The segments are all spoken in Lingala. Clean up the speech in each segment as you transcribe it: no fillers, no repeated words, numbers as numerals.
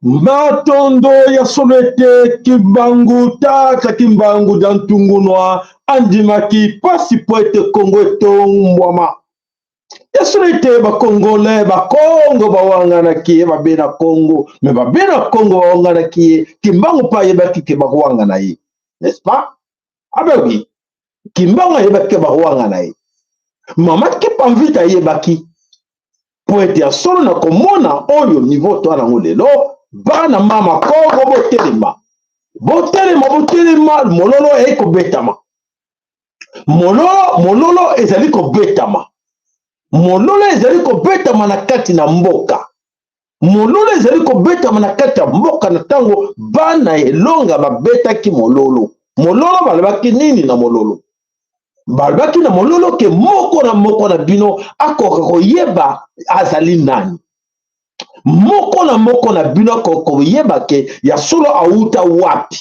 Matondo ya solete Kimbangu tata Kimbangu dantungunwa andimaki pasi poete Kongo etongwama ya solete ba Congolais ba Congo bawangana kie ba bena Congo me ba bena Congo bawangana kie Kimbangu pa yebaki ke ba wangana yi, n'est-ce pas? Abewi Kimbangu yebaki ba wangana yi mama ki pamvita yebaki poete ya solo na komona oyo niveau to na ngolelo bana mama Kongo botelema mololo eko betama mololo ezali ko betama mololo ezali ko betama na kati na mboka mololo ezali ko betama na kati ya mboka na tango bana elonga babetaki mololo balobaki nini na mololo balobaki na mololo ke moko na bino akoka koyeba azali nani moko na bino koyeba ke ya solo auta wapi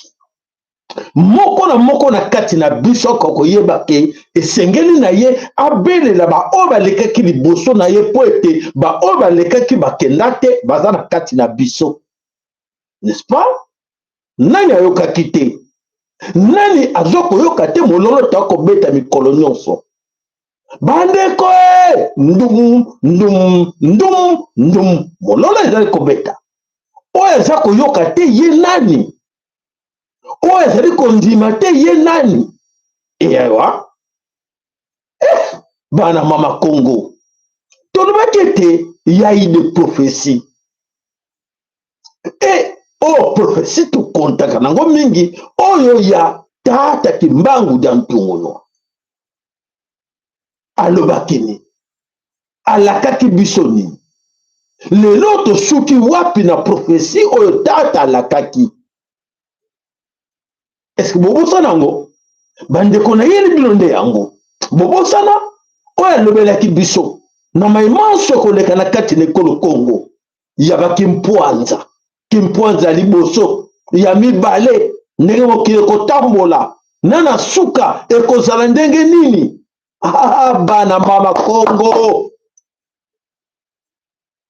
moko na kati na biso koyeba ke esengeli na ye abelela ba oyo balekaki liboso na ye po ete ba oyo balekaki bakenda te baza na kati na biso, n'est-ce pas? Nani ayokaki te nani azokoyoka te mololo to akobeta mikolo nyonso bandeko ndum mololo ezali kobeta oyo eza koyoka te ye nani oyo ezali kondima te ye nani eyawa bana mama Congo tolobaki ete yai de prophétie oyo prophétie tokontaka nango mingi oyo ya tata Kimbangu dantungunwa alobaki nini alakaki biso nini lelo tosuki wapi na prophétie oyo tata alakaki? Est-ce que bobosana yango bandeko na yeli bino nde yango bobosana oyo alobelaki biso na maimanso koleka na kati na ekolo Congo ya bakimpwanza kimpwanza liboso ya mibale ndenge mokili kotambola nana suka ekozala ndenge nini? Bana mama Congo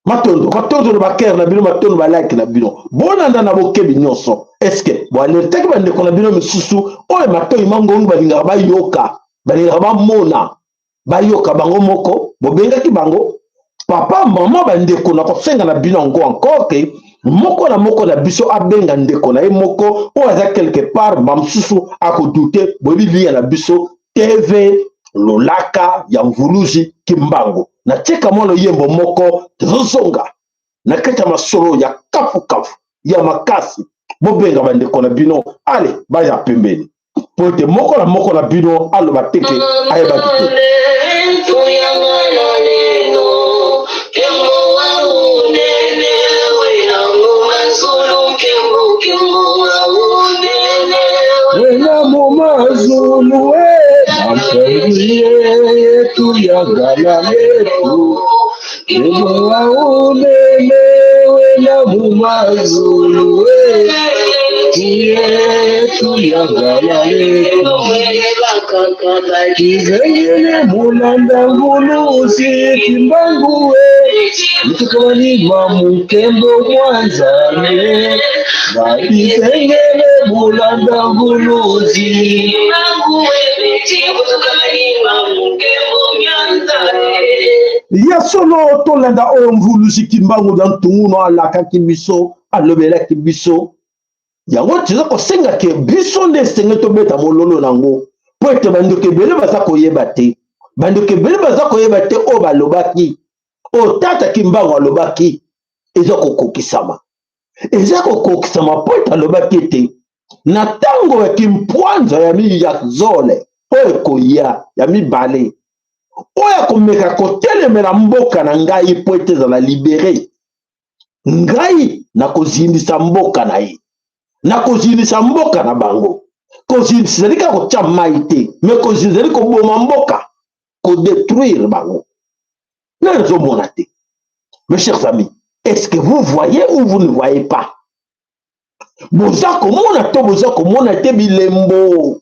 matondo bakere na bino matondo balike na bino bonanda na bokebi nyonso eske boalertaki bandeko na bino misusu oyo matoi mangongo balingaka balingaka bamona bayoka bango moko bobengaki bango papa mama bandeko na kosenga na bino yango encore ke moko na biso abenga ndeko na ye moko oyo aza quelque part bamosusu akodute boyebi na biso TV lolaka ya mvuluzi Kimbangu na tika mwana yembo moko tozonga na kati ya masolo ya kafu ya makasi bobenga bandeko na bino ale baya pembeni pote moko na bino aloba teke ayebaki te wena moma zulu yetu ya gala yetu Emo wa unene wena mumazulu yetu ya gala yetu Kizengele mulanda ngulusi kimbanguwe Mtukoni mamukembo mwanzane Kizengele mulanda ngulusi kimbanguwe Mtukoni mamukembo mwanzane Yasolo tolanda o ngulusi kimbangu dan tunguno alaka kibiso alobela kibiso yango tiza kosenga ke biso nde senge tobeta mololo nango po ete bandoki ebele baza koyeba te bandoki ebele baza koyeba te oyo balobaki oyo tata kimbangu alobaki eza kokokisama po ete alobaki ete na ntango ya kimpwanza ya zole oyo ekoya ya mibale oyo akomeka kotelemela mboka na ngai po ete ezala libere ngai nakozindisa mboka na ye nakozindisa mboka na bango kozindisa ezali kaka kotya mai te me kozindisa ezali koboma mboka kodétruire bango na ezomona te. Mes chers amis, est-ce que vous voyez ou vous ne voyez pas? Boza komona to boza komona te bilembo.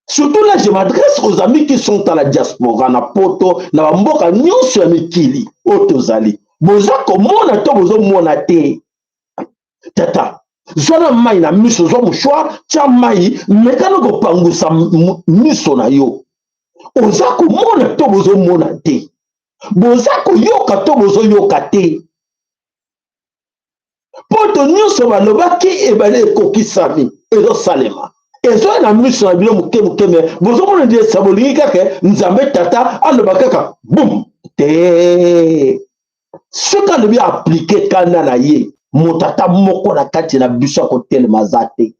Surtout là, je m'adresse aux amis qui sont à la diaspora, na poto, na mboka nyonso ya mikili otozali. Boza komona to boza mona te. Tata, zona mai na miso zo mouchoir, tia mai mekano ko pangusa miso na yo. Oza komona to boza mona te. Boza koyoka to boza yoka te. Poto nyonso balobaki ebale ekokisami ezo salema. Ezo na miso na bino muke me bozo mona die sabolingi kaka nzambe tata aloba kaka boum te. Soka lobi appliquer kanda na ye motata moko na kati na biso kotelema za te.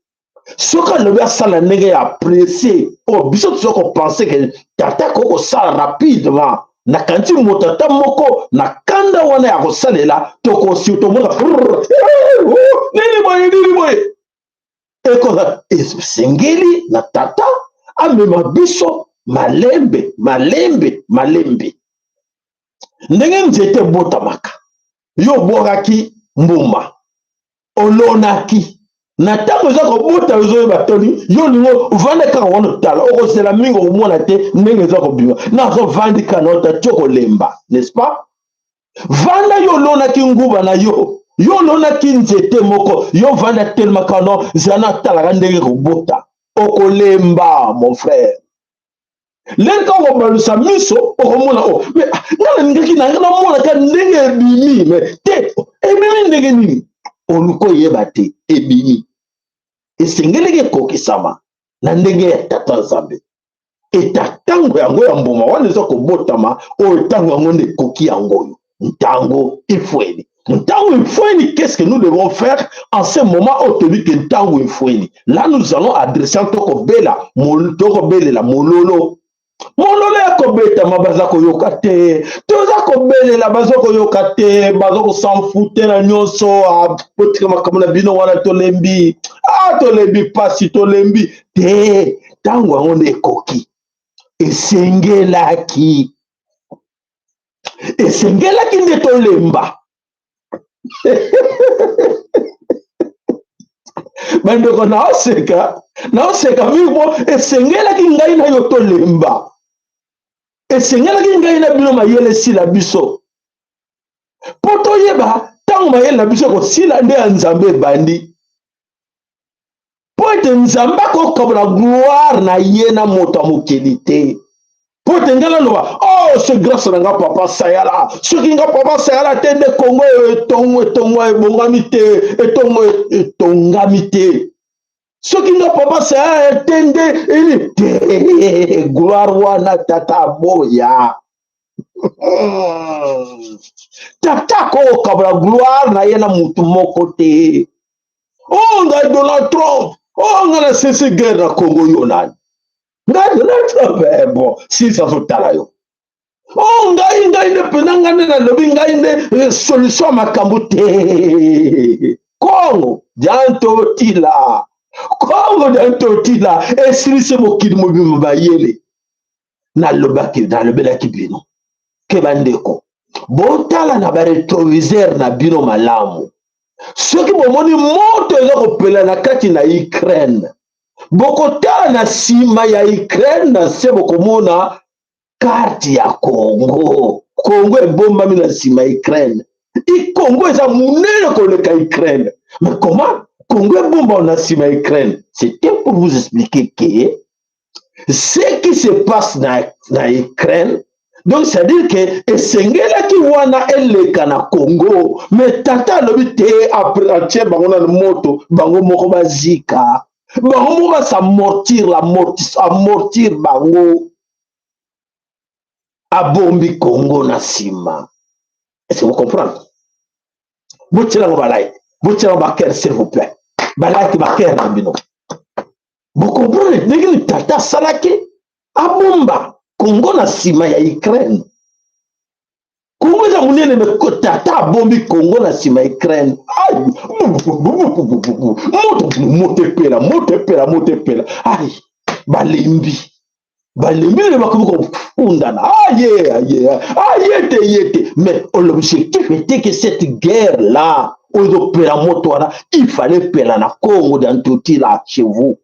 Soka lobi asala ndenge ya apprécier o biso tozoko penser que tata koko sala rapidement na kanti motata moko na kanda wana ya kosalela tokosi tomona nini boye ekoza esengeli na tata amema biso malembe ndenge nzete botamaka yo bwakaki mbuma olonaki na ntango eza kobota ozoyeba toni yo lingo vande kaka wana otala okosela mingi okomona te ndenge eza kobima nazovandi kana otati okolemba n'est-ce pas vanda yo olonaki nguba na yo olonaki nzete moko yo vanda telema kano zana talaka ndenge kobota okolemba mon frère lenka okobalusa miso okomona o me ngana ningaki namona ka ndenge ebimi me te ebimi ndenge nini oluko yeba te ebimi esengeleki ekokisama na ndenge ya tata nzambe eta ntango yango ya mbuma wana eza kobotama oyo ntango yango nde ekoki yango ntango ifweni qu'est-ce que nous devons faire en ce moment où tu dis que ntango ifweni là nous allons adresser tokobelela mololo ya kobetama baza koyoka te toza kobelela baza koyoka te baza kosanfute na nyonso potika makambo na bino wana tolembi tolembi pasi tolembi te ntango yango nde ekoki esengelaki nde tolemba bandeko naoseka mibo esengelaki ngai na yo tolemba esengelaki ngai na bino mayele esila biso mpo toyeba ntango mayele na biso ekosila nde ya nzambe ebandi mpo ete nzambe akokabola gloire na ye na moto ya mokili te mpo ete ngai naloba so grâce na nga papa sayala soki nga papa sayala te nde kongo etongo ebongami te etongo etongami te soki nga papa sayala te nde eli te gloire wana tata aboya tata kokabola gloire na ye na mutu moko te ngai Donald Trump ngai na sese guerre na Congo yo nani ngai Donald Trump bon sisa zotala yo ngai nde pena ngai nde nalobi ngai nde solution makambo te Congo jantotila esilisi mokili mobima bayele nalobelaki bino ke bandeko botala na baretroviseur na bino malamu soki bomoni moto eza kopela na kati na Ukraine bokotala na sima ya Ukraine na se bokomona carte ya Congo. Congo ebombami na sima ya Ukraine. Congo eza munene koleka Ukraine. Mais comment Congo ebomba na sima ya Ukraine? C'était pour vous expliquer que ce qui se passe na Ukraine, donc c'est-à-dire que esengelaki wana eleka na Congo, mais tata lobi te après atie bango na moto, bango moko bazika. Bango moko s'amortir amortir bango. Abombi Congo na sima. Est-ce que vous comprenez? Boutila balai, boutila baker s'il vous plaît. Balai ki baker na bino. Vous comprenez? Negi tata salaki abomba Congo na sima ya Ukraine. Congo za munene me tata abombi Congo na sima ya Ukraine. Ay, motepela. Ay, balimbi. Balimbi le bakomi kofundana. Yete. Mais l'objectif était que cette guerre-là, aux opérations, il fallait pela na Congo dans tout là chez vous.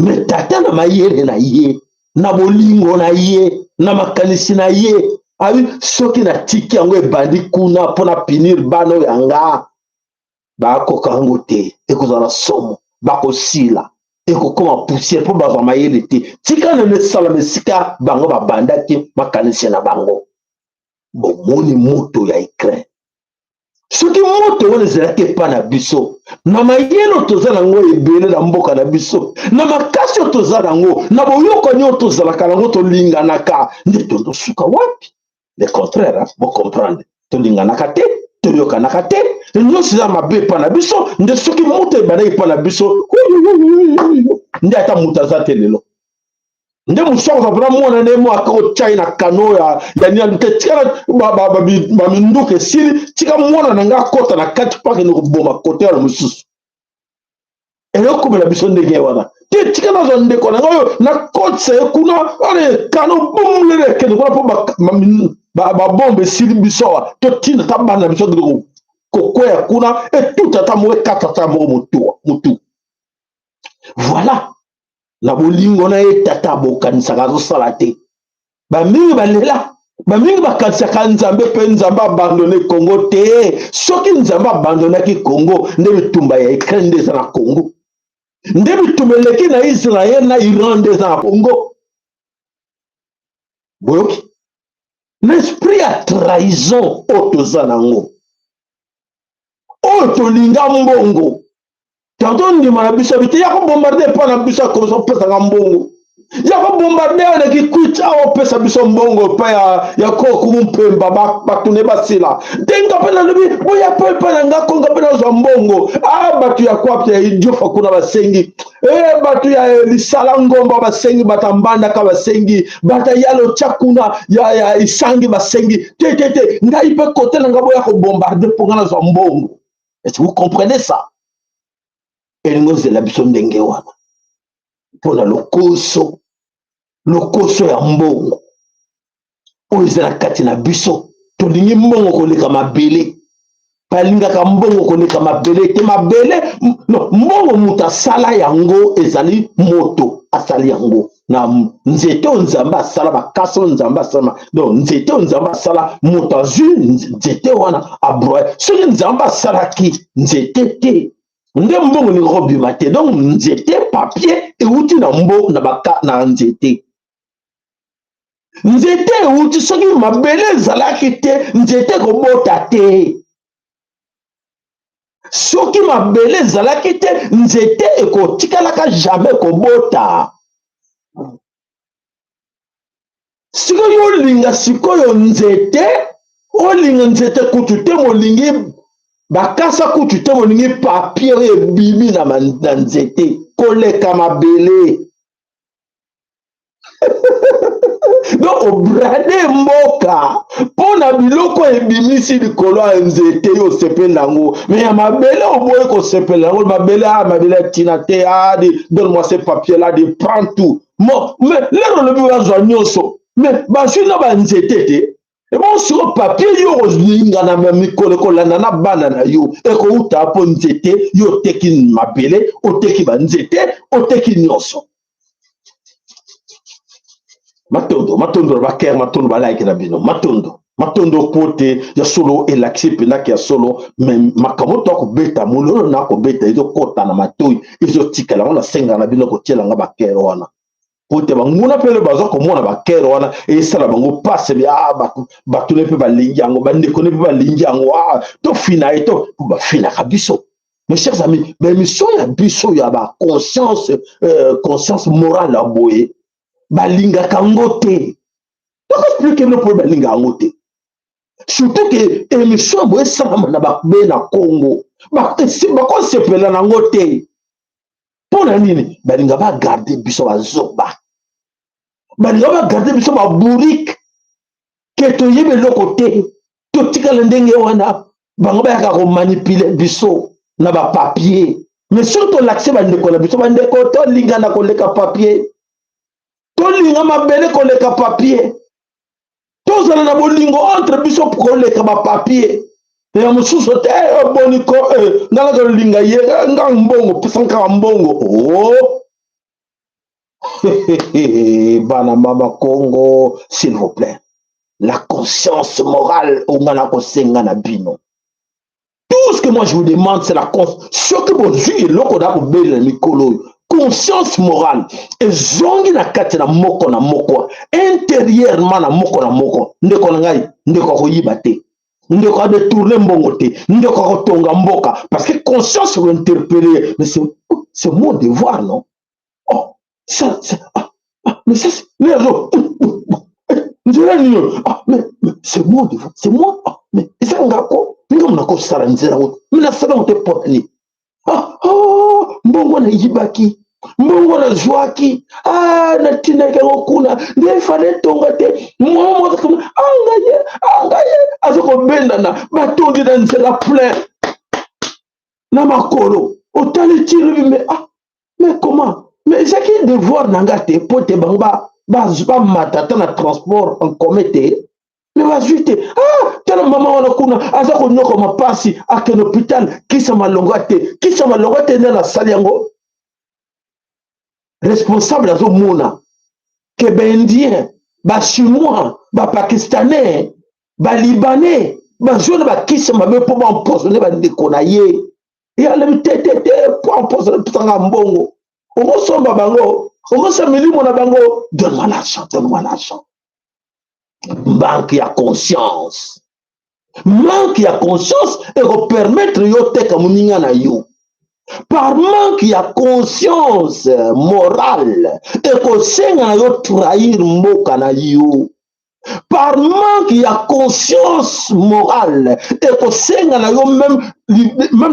Mais tata na mayele na ye, na bolingo na ye, na makanisi na ye, abi soki na tiki yango ebandi kuna pona pinir bano yanga, bakoka yango te, ekozala somo, bakosila, ekokoma poussière po bazwa mayele te, tika na mesala mesika bango babandaki makanisi na bango. Bomoni moto ya Ukraine. Soki moto wana ezalaki epa na biso, na mayele toza nango ebele na mboka na biso, na makasi toza nango, na boyokani oyo tozalaka nango tolinganaka, nde tozosuka wapi? Le contraire, vous comprenez. Tolinganaka te, toyokanaka te, nyonso eza mabe epa na biso, nde soki moto ebandaki epa na biso, nde ata moto aza te lelo. Nde musoko za mwana nemo akako chai na kano ya nini te tika ba minduke sili tika mwana nanga kota na kati pake no kuboma kote ya mususu. Eloko bela biso ndenge wana. Te tika na zonde ko na ngoyo na kotse kuna ale kano bumlele ke ko po ba bombe sili biso to tina tabana biso ndiko koko ya kuna et tout ata mo katata mo mutu. Voilà. Na bolingo na ye tata bokanisaka azosala te. Bamingi balela, bamingi bakanisaka nzambe mpe nzambe abandone Congo te. Soki nzambe abandonaki Congo, nde bitumba ya Ukraine nde eza na Congo. Nde bitumba eleki na Israel na Iran nde eza na Congo. Boyoki. L'esprit ya trahison oyo toza nango. Oyo tolinga mbongo. Tantôt ndima na biso bite ya ko bombarder pa na biso ko so pesa ngambongo ya ko bombarder na ki kucha o pesa biso mbongo pa ya ko kumpemba ba tune basila denga pa na lobi boya pa na ngako nga pa na zo mbongo batu ya kwa pya ijofa kuna basengi batu ya lisala ngomba basengi batambanda ka basengi bata yalo chakuna ya isangi basengi te ngai pe côté na ngabo ya ko bombarder pour na zo mbongo. Est-ce que vous comprenez ça? Elingo zela biso ndenge wana pona lokoso ya mbongo oyo ezala kati na biso tolingi mbongo koleka mabele balingaka mbongo koleka mabele te mabele no mbongo mutu asala yango ezali moto asali yango na nzete oyo nzambe asala bakasa oyo nzambe asala donc nzete oyo nzambe asala moto azwi nzete wana abroye soki nzambe asalaki nzete te nde mbongo ni robima te donc nzete papier euti na mbo na baka na nzete euti soki mabele ezalaki te nzete kobota te soki mabele ezalaki te nzete ekotikalaka jamais kobota sikoyo olinga sikoyo nzete olinga nzete kutu te molingi bakasa kutu te molingi papier ebimi na nzete koleka mabele donc obrade mboka mpona biloko ebimisi likolo ya nzete yo osepela yango mais ya mabele oboyi kosepela yango mabele atina te donne-moi ce papier là de prends tout mais lero lobi bazwa nyonso mais bazwi na banzete te Et bon, sur le papier, yo linga na mikolo kolanda na bana na yo. Et ko uta po nzete, yo teki mabele, o teki ba nzete, o teki nyonso. Matondo ba ker matondo ba like na bino. Matondo pote ya solo elaxi pena ki ya solo mais makamoto ko beta mulolo na ko beta izo kota na matoi izo tikala on la senga na bino ko tiela nga ba ker wana. Pote banguna pele bazo komona ba ker wana e sala bango passe bi batu ne pe ba lingi yango ba ndeko ne pe ba lingi yango to fina e to ba fina ka biso. Mes chers amis, mais mission ya biso ya ba conscience morale à boye ba linga kango te. Donc expliquer le problème linga kango te. Surtout que émission boye sama na ba be na Congo. Ba ko sepela na ngote. Pona nini ba linga ba garder biso ba zoba. Balinga ba garder biso ba bourrique ke to yebe lokote to tikala ndenge wana bango ba yaka ko manipuler biso na ba papier mais surtout l'accès ba ndeko na biso ba ndeko to linga na ko leka papier to linga mabele ko leka papier to zala na bolingo entre biso ko leka ba papier ya mususu te boniko ngala ko linga ye nga mbongo pisanka mbongo oh Bana Mama Congo, s'il vous plaît. La conscience morale, tout ce que moi je vous demande, c'est la conscience. Ce que vous dites, conscience morale. Et zongi na kati na moko. Intérieurement na moko. Ndeko ngai, ndeko ko yibate. Ndeko de tourner mbongo te. Ndeko ko tonga mboka. Parce que conscience vous interpeller. Mais c'est mon devoir, non? Oh, ça, mais ça, mais c'est moi, c'est moi. Mais ça, on a quoi? Mais on a quoi ça, mais la salle, on te porte. Mbongo na yibaki. Mbongo na joaki. Na tina kuna. Ndiye fane tonga te. Mwa angaye. Azoko benda na. Batongi na nzela plein. Na makolo. Otali tiri, mais comment? Mais c'est qui devoir n'angate pour te banga matata na transport en commun mais va suite tala maman wana kuna aza ko nyoko mapasi ake l'hôpital kisa malonga te na sali yango responsable azo mona que ba indien ba chinois ba pakistanais ba libanais ba jeune ba kisa mabe pour empoisonner ba ndeko na ye ya le tete pour empoisonner pitanga mbongo. On somba bango, on se milimo na bango, donne-moi l'argent. Manque ya conscience. Manque ya conscience et ko permettre yo te kamuninga na yo. Par manque ya conscience morale et ko senga na yo trahir mboka na yo. Par manque ya conscience morale et ko senga na yo même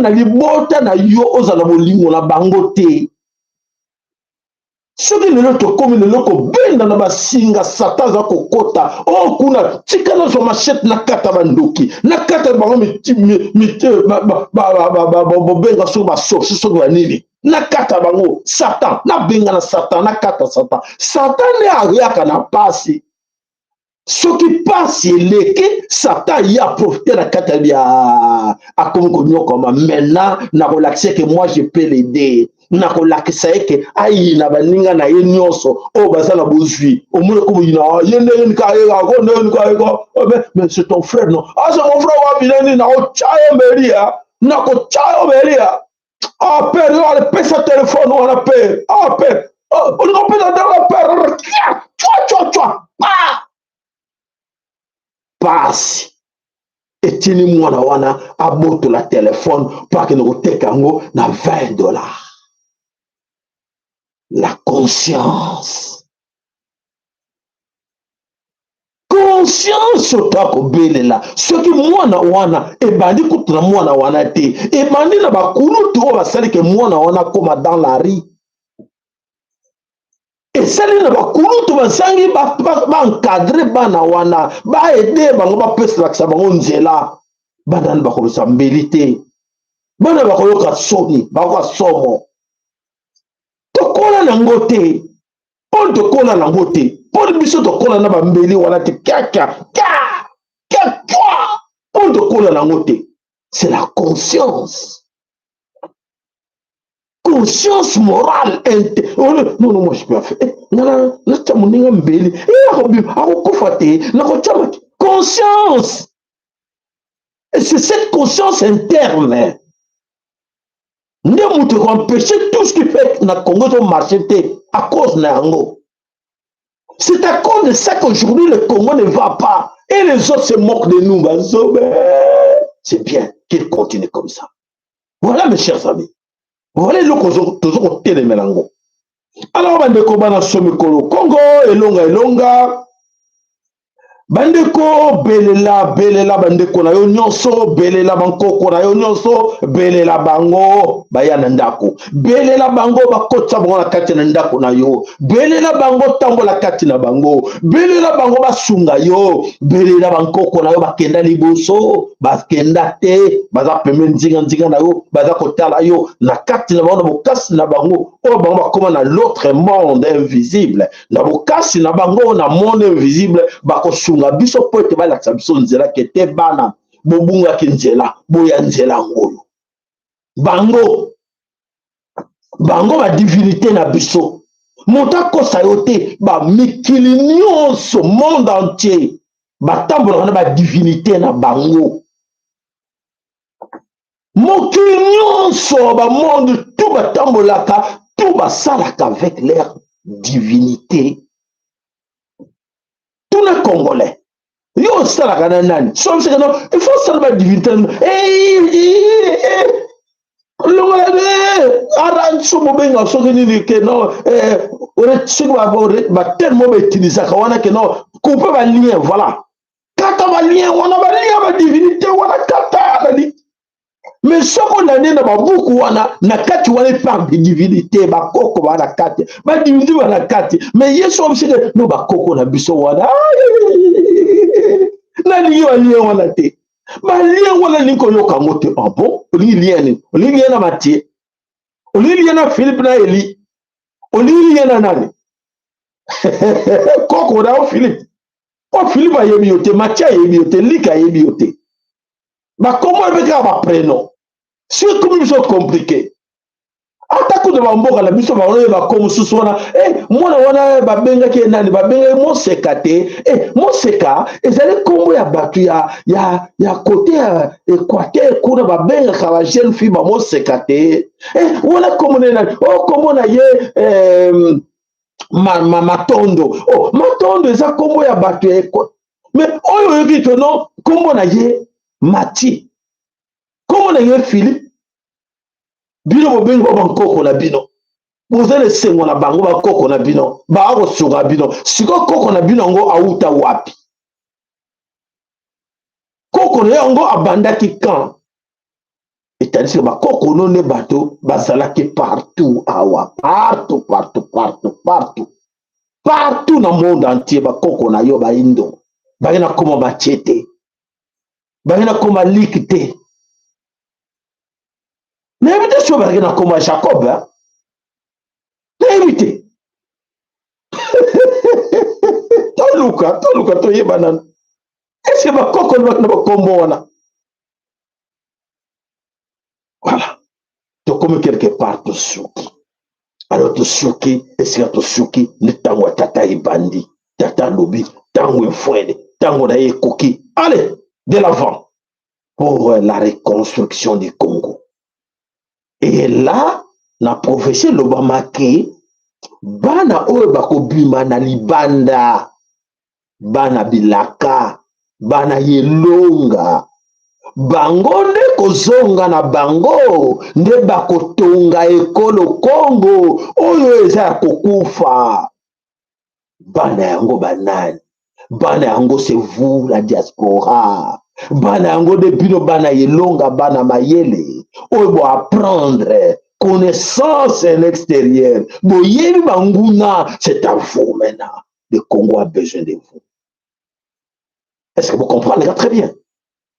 na libota na yo ozala bolingo na bango te. Soki lelo tokomi lelo kobenda na basinga satan aza kokota kuna tika nazwa machete nakata bandoki nakata bango bobenga soki basorsi soki banini nakata bango satan nabenga na satan nakata satan nde ayaka na pasi soki pasi eleki satan ye aprofite na kati ya akomi konyokoma maintenant nakolakisa ke moi je peux l'aider nakolakisa eke ayina baninga na ye nyonso oyo baza na bozwi omoni ko boyina ye ndenge nikayekako ndenge nikayeko mais c'est ton frère non c'est mon frère wabineni nakotya yo belia nakotya yo belia pere yo alipesa telefone wana pere pere olinga opesa telefone pere twa pasi etini mwana wana abotola telefone po akende koteka yango na $20. La conscience otakobelela soki mwana wana ebandi kutu na mwana wana te ebandi na bakulutu oyo basali ke mwana wana koma dans la rue esali na bakulutu bazangi baencadre bana wana baede bango bapeselakisa bango nzela bana nani bakomisa mbeli te bana bakoyoka soni bakoka somo tokola nango te mpo tokola nango te mpo biso tokola na bambeli wana te kaka à toi pour te coller la montée. C'est la conscience. Conscience morale. Non, moi je peux faire. Conscience. Et c'est cette conscience interne. Nous devons empêcher tout ce qui fait que le Congo doit marcher à cause de Nango. C'est à cause de ça qu'aujourd'hui le Congo ne va pas. Et les autres se moquent de nous. C'est bien qu'ils continuent comme ça. Voilà mes chers amis. Voilà le Congo de Melango. Alors, on va découvrir Congo, Elonga. Bandeko belela bandeko na yo nyonso belela bankoko na yo nyonso belela bango bayana ndako belela bango bakotsa bango na kati na ndako na yo belela bango tambola kati na bango belela bango basunga yo belela bankoko na yo bakenda liboso bakenda te baza pembe nzinga na yo baza kotala yo na kati na bango na bokasi na bango oyo bango bakoma na l'autre monde invisible na bokasi na bango na monde invisible bakosunga biso po ete balakisa biso nzela ke te bana bobungaki nzela boya nzela ngoyo bango badivinité na biso moto akosa yo te bamikili nyonso monde entier batambolaka na badivinité na bango mokili nyonso bamonde tout batambolaka tout basalaka avec leur divinité. Tout le Congolais. Yo, ça la canane. Il faut seulement divinité. Tellement utiliser que non, couper ma lien, voilà. Kata ma lien, on a ma divinité, on a kata. Mais ce qu'on a dit, beaucoup na kati wana par de divinité ba koko wana kati ba divinité wana kati mais yeso obsede no ba koko na biso wana na liyo wana te ba liyo wana liko yoka ngote ah bon oli lien na Matie oli lien na Philippe na Eli oli lien na nani koko na Philippe o Philippe ayebi yote Matie ayebi yote Lika ayebi yote ba comment beka ba prénom. C'est comme ils sont compliqués. Attaque de Bamboka, la mission va comme ce soit. Moi, on a Babenga qui est nani, Babenga, mon sekate, mon seka, et ça allait comme il y a battu, il y a côté Équateur, qu'on a Babenga, la jeune fille, mon sekate, on a comme on est, oh, comme on a eu, Matondo, oh, Matondo, ça comme il y a battu, mais, oh, il y a eu, non, comme on a eu, Mati. Comment on a eu Philippe? Bino bobengo bankoko na bino. Vous allez se ngona bango bakoko na bino. Ba ko sunga bino. Siko koko na bino ngo auta wapi. Koko na ngo abandaki kan. C'est-à-dire que bakoko no ne bato bazalaki partout awa. Partout. Partout dans le monde entier bakoko na yo ba indo. Bagena koma bachete. Bagena koma likite. N'invitez sur Bergena comme Jacob, hein? N'invitez. Toluka, toye banane. Est-ce que ma coco ne va pas. Voilà. Donc, comme quelque part, tu souki. Alors, tu souki, est-ce que tu souki, ne tango tata et bandi, tata lobby, tango et fouette, tango d'ailleurs cookie. Allez, de l'avant pour la reconstruction du Congo. Et là, la prophétie l'Obamake, bana oyo bakobima na libanda, bana bilaka, bana yelonga, bango nde kozonga na bango, nde bakotonga ekolo Congo, oyo eza ya kokufa. Bana yango banani, bana yango c'est vous la diaspora. Bana yango de bino bana yelonga bana mayele oyo bo apprendre connaissance à l'extérieur boyebi banguna c'est à vous maintenant. Le Congo a besoin de vous. Est-ce que vous comprenez très bien?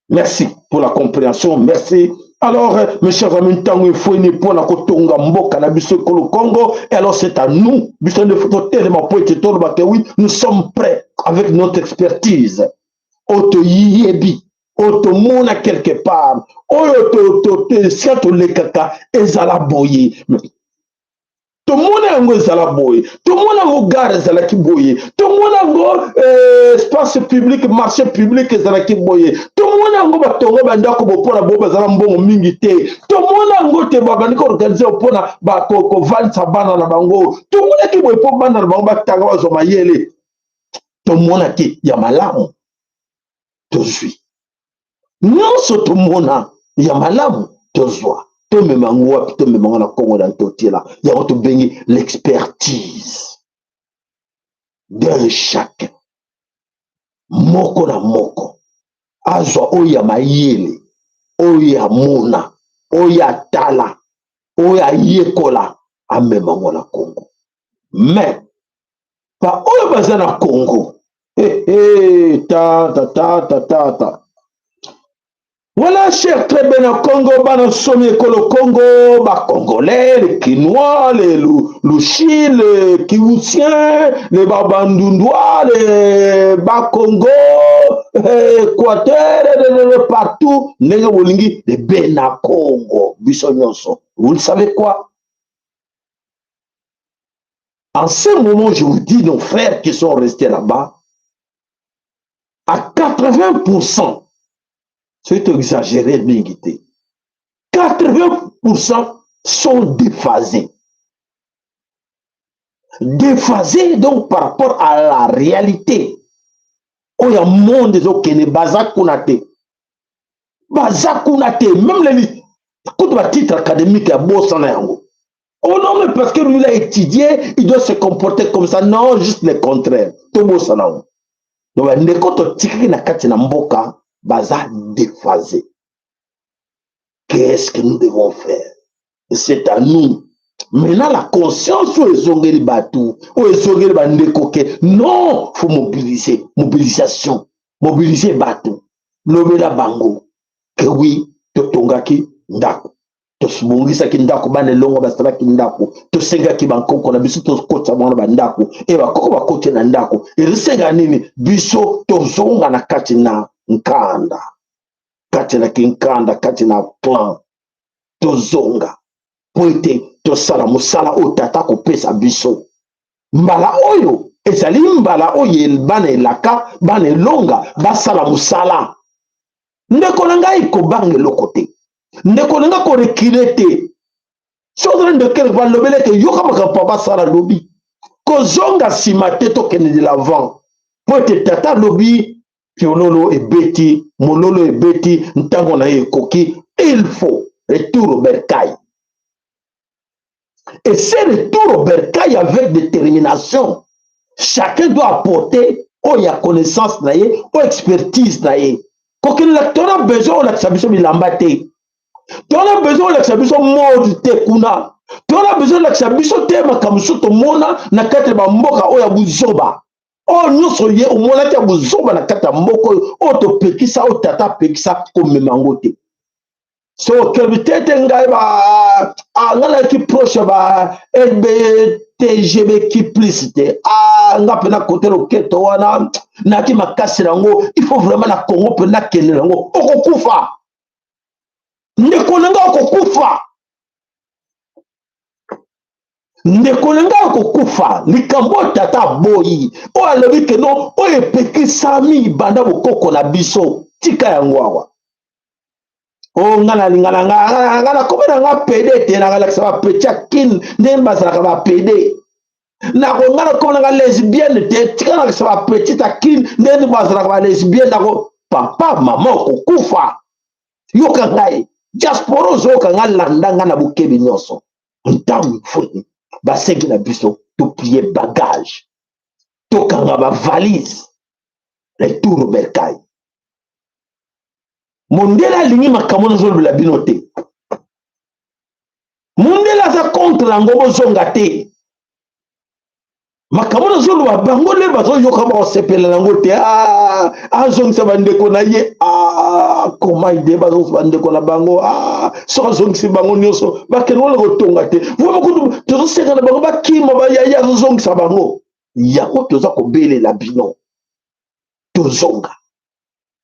Merci pour la compréhension, merci. Alors mes chers amis, tant il faut une pour la kotonga mboka na biso ko le Congo et alors c'est à nous biso de photo tellement pour que oui nous sommes prêts avec notre expertise oto yebi, oto mona quelque part, oyo to lekaka ezala boye. Tomona yango ezala boye, tomona yango gare ezalaki boye, tomona yango espace public, marché public ezalaki boye, tomona yango batongo bandako bopona bo bazala mbongo mingi te, tomona yango te babandi ko organiser opona kovandisa bana na bango, tomonaki boye mpo bana na bango batanga bazwa mayele, tomonaki ya malamu tozwi, nyonso tomona ya malamu tozwa. Tomema yango wapi, tomema yango na Congo na totiela yango tobengi l'expertise d'un chacun moko na moko azwa oyo ya mayele, oyo ya mona, oyo ya tala, oyo ayekola amema yango na Congo. Mais pa oyo baza na Congo ta voilà, cher, très bien, au Congo, bana somi ekolo Congo, ba Congolais, les Kinois, les Louchis, les Kiwusiens, les Babandundois, les Bakongo, Équateur, partout, Nenge Bolingi, les Bena Congo, Bissonyonso. Vous le savez quoi? En ce moment, je vous dis, nos frères qui sont restés là-bas, à 80%, c'est exagéré, Mingité. 80% sont déphasés. Déphasés donc par rapport à la réalité. Oh, il y a un monde qui est bazakunate. Bazakunate, même les titres académiques à Bossanayango. Oh non, mais parce que lui, il a étudié, il doit se comporter comme ça. Non, juste le contraire. Tout Bossanayango. Donc, il y a un baza déphasé. Qu'est-ce que nous devons faire? C'est à nous. Maintenant, la conscience où ils ont gagné bateau, où ils ont gagné coquet. Non, il faut mobiliser. Mobilisation. Mobiliser bateau. Lomela bango. Que oui, totongaki ndako. Tosubungisa ki ndako bane longo basala ki ndako. Tosenga ki bankoko na biso tokocha mwana bandako. E bakoko bakoche na ndako. Irisenga nini biso tozonga na kati na nkanda. Kati na kinkanda, kati na plan. Tozonga. Poite tosala musala o tata kopesa biso. Mbala oyo ezali mbala oyo bana elaka bana elonga basala musala. Ndeko na ngai ko bange lokote. Ndeko na ngai ko rekile te. Sodra ndeke ba lobele ke yoka makapa basala lobi. Ko zonga simate to kene de l'avant. Poite tata lobi fiololo ebeti, mololo ebeti, ntango na ekoki, il faut retour au bercail. Et ce retour au bercail avec détermination, chacun doit apporter ou ya connaissance naie, ou expertise naie. Quand on a besoin de l'exabition bilambate, on a besoin de l'exabition mode te kuna, on a besoin de l'exabition te makamusoto mona na kate ba mboka o ya buzoba. Oh nyonso ye o mona te buzoba na kate mboko o to pekisa o tata pekisa ko memangote. So kebitete ngai ba ngala ki proche ba LBTGB ki plicité nga pena côté loketo wana na ki makasi nango il faut vraiment na Congo pena kene nango okokufa ndeko nanga okokufa ndeko nanga okokufa likambo tata boyi o alobi ke no o epekisa mi banda bokoko na biso tika yango awa. Oh, ngana lingana ngana komena nga PD te na ngala sa pecha kin nden basaka ba PD na ko ngana komena nga lesbienne te tikana sa petita kin nden basaka ba lesbienne na ko papa mama ko kufa yoka ngai diaspora zo ka ngalanda ngana bukebi nyoso ntamu foni basengi na biso to plier bagage to kanga ba valise retour au bercail. Mondela lingi makamona zolo la binote. Mondela za contre la ngobo zonga te. Makamona zolo ba bango le bazo yoka ba sepela la ngote zong sa bandeko na ye koma ide bazo bandeko na bango so zong si bango nyoso ba kenwa la gotonga te. Voma kudu to seka na bango ba kima ba ya zong sa bango. Ya ko to za ko bele la bino. To zonga.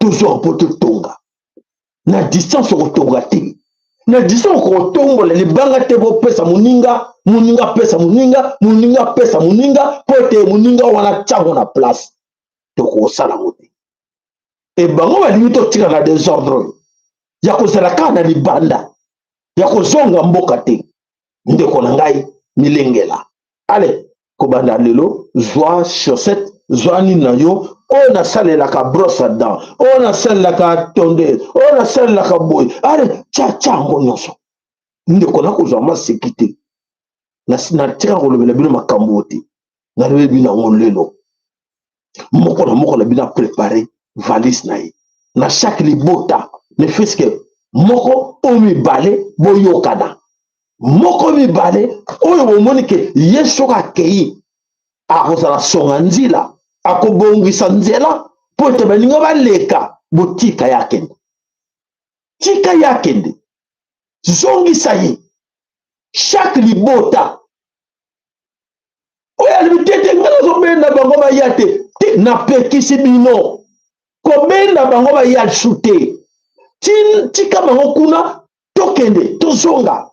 toujours pour te tonga na distance okotonga te na distance okotongola libanga te bopesa moninga pesa moninga pesa moninga po ete moninga wana tiango na place tokosala ngo te e bango balingi totika na désordre ya kozala kaka na libanda ya kozonga mboka te ndeko na ngai milengela ale kobanda lelo zwa chaussette zwa nini na yo oyo nasalelaka brosse à dents oyo nasalelaka tondeuse oyo nasalelaka boye ale tia yango nyonso ndeko nakozwa maseki te natika kolobela bino makambo te nalobi bino yango lelo moko na moko na bino aprépare valise na ye na chaque libota ne fiske moko oyo mibale boyokana moko mibale oyo bomoni ke ye soki akei akozala songa nzela akobongisa nzela po ete baninga baleka botika ye akende tika ye akende zongisa ye chaque libota oyo alobi tete nga nazobenda bango baya te napekisi bino kobenda bango baya su te tika bango kuna tokende tozonga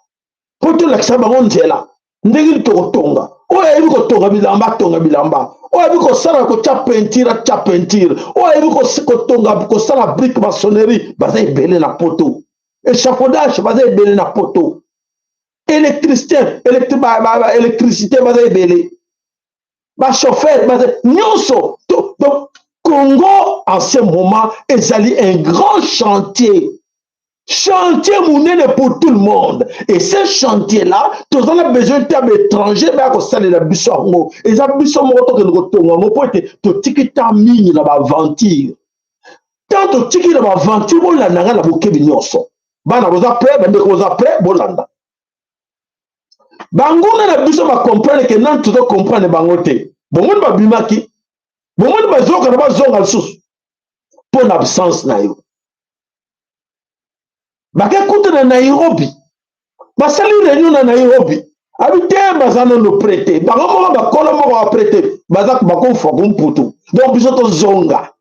po tolakisa bango nzela ndenge tokotonga oyo ayebi kotonga bilamba atonga bilamba oyo ayebi kosala kotya peinture atya peinture oyo ayebi kotonga kosala brique maçonnerie baza ebele na poto échafaudage baza ebele na poto électricité baza ebele bachauffeur baza nyonso Congo en ce moment ezali un grand chantier monene pour tout le monde. Et ce chantier-là, tous on a besoin d'étrangers, mais à ça, les biso ango. Et ça, biso moto que nous retournons, mon pote, tu tiki ta mine dans ma venture. Tant tu tiki dans ma venture, bon, la nanga la bouquet bignonso. Bana, vous après, ben, vous après, bolanda. Bangouna na biso va comprendre que non, tu dois comprendre bangote. Bon, on va bimaki. Bon, on va zonga, on va zonga le sous. Pour l'absence na yo. Bakakuta na Nairobi basali réunion na Nairobi abite bazana no prêter bango bakolo moko ba prêter bazak bakofa kumputu donc biso to zonga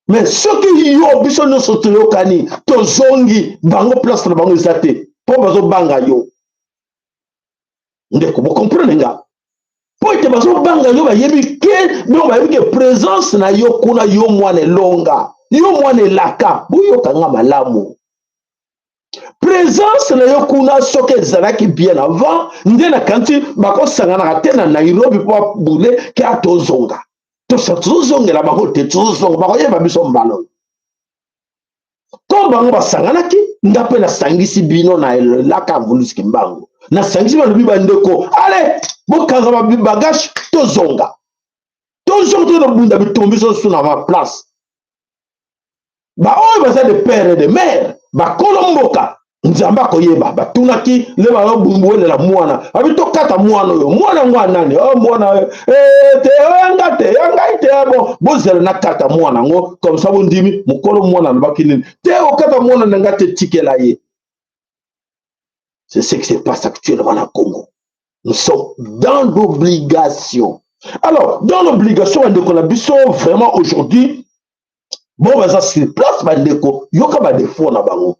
mais soki yo biso no soto kani to zongi bango place na bango izate po bazo banga yo ndeko bo comprendre nga po ete bazo banga yo bayebi ke no bayebi ke présence na yo kuna yo mwana longa yo mwana laka buyo kanga malamu présence na yo kuna soki ezalaki bien avant nde na kanti bakosanganaka te na Nairobi po bule ke atozonga tozongela bango te tozonga bakoyeba biso mbala to bango basanganaki nga mpe nasangisi bino na elaka avuluski mbango nasangisi balobi bandeko ale bokanga bagage tozonga tozonga bunda bitumbu biso su na ma place baoyo baza de père et de mère bakolo mboka nzamba koyeba batunaki le balobumbuelela mwana abi tokata mwana oyo mwana ngwa nani o mwana te yanga te bon bozela na kata mwana ngo comme ça bondimi mukolo mwana nabaki nini te okata mwana nanga te tikela ye. C'est ce qui se passe actuellement en Congo. Nous sommes dans l'obligation. Alors dans l'obligation on a biso vraiment aujourd'hui bon baza sur place bandeko yoka ba défaut na bango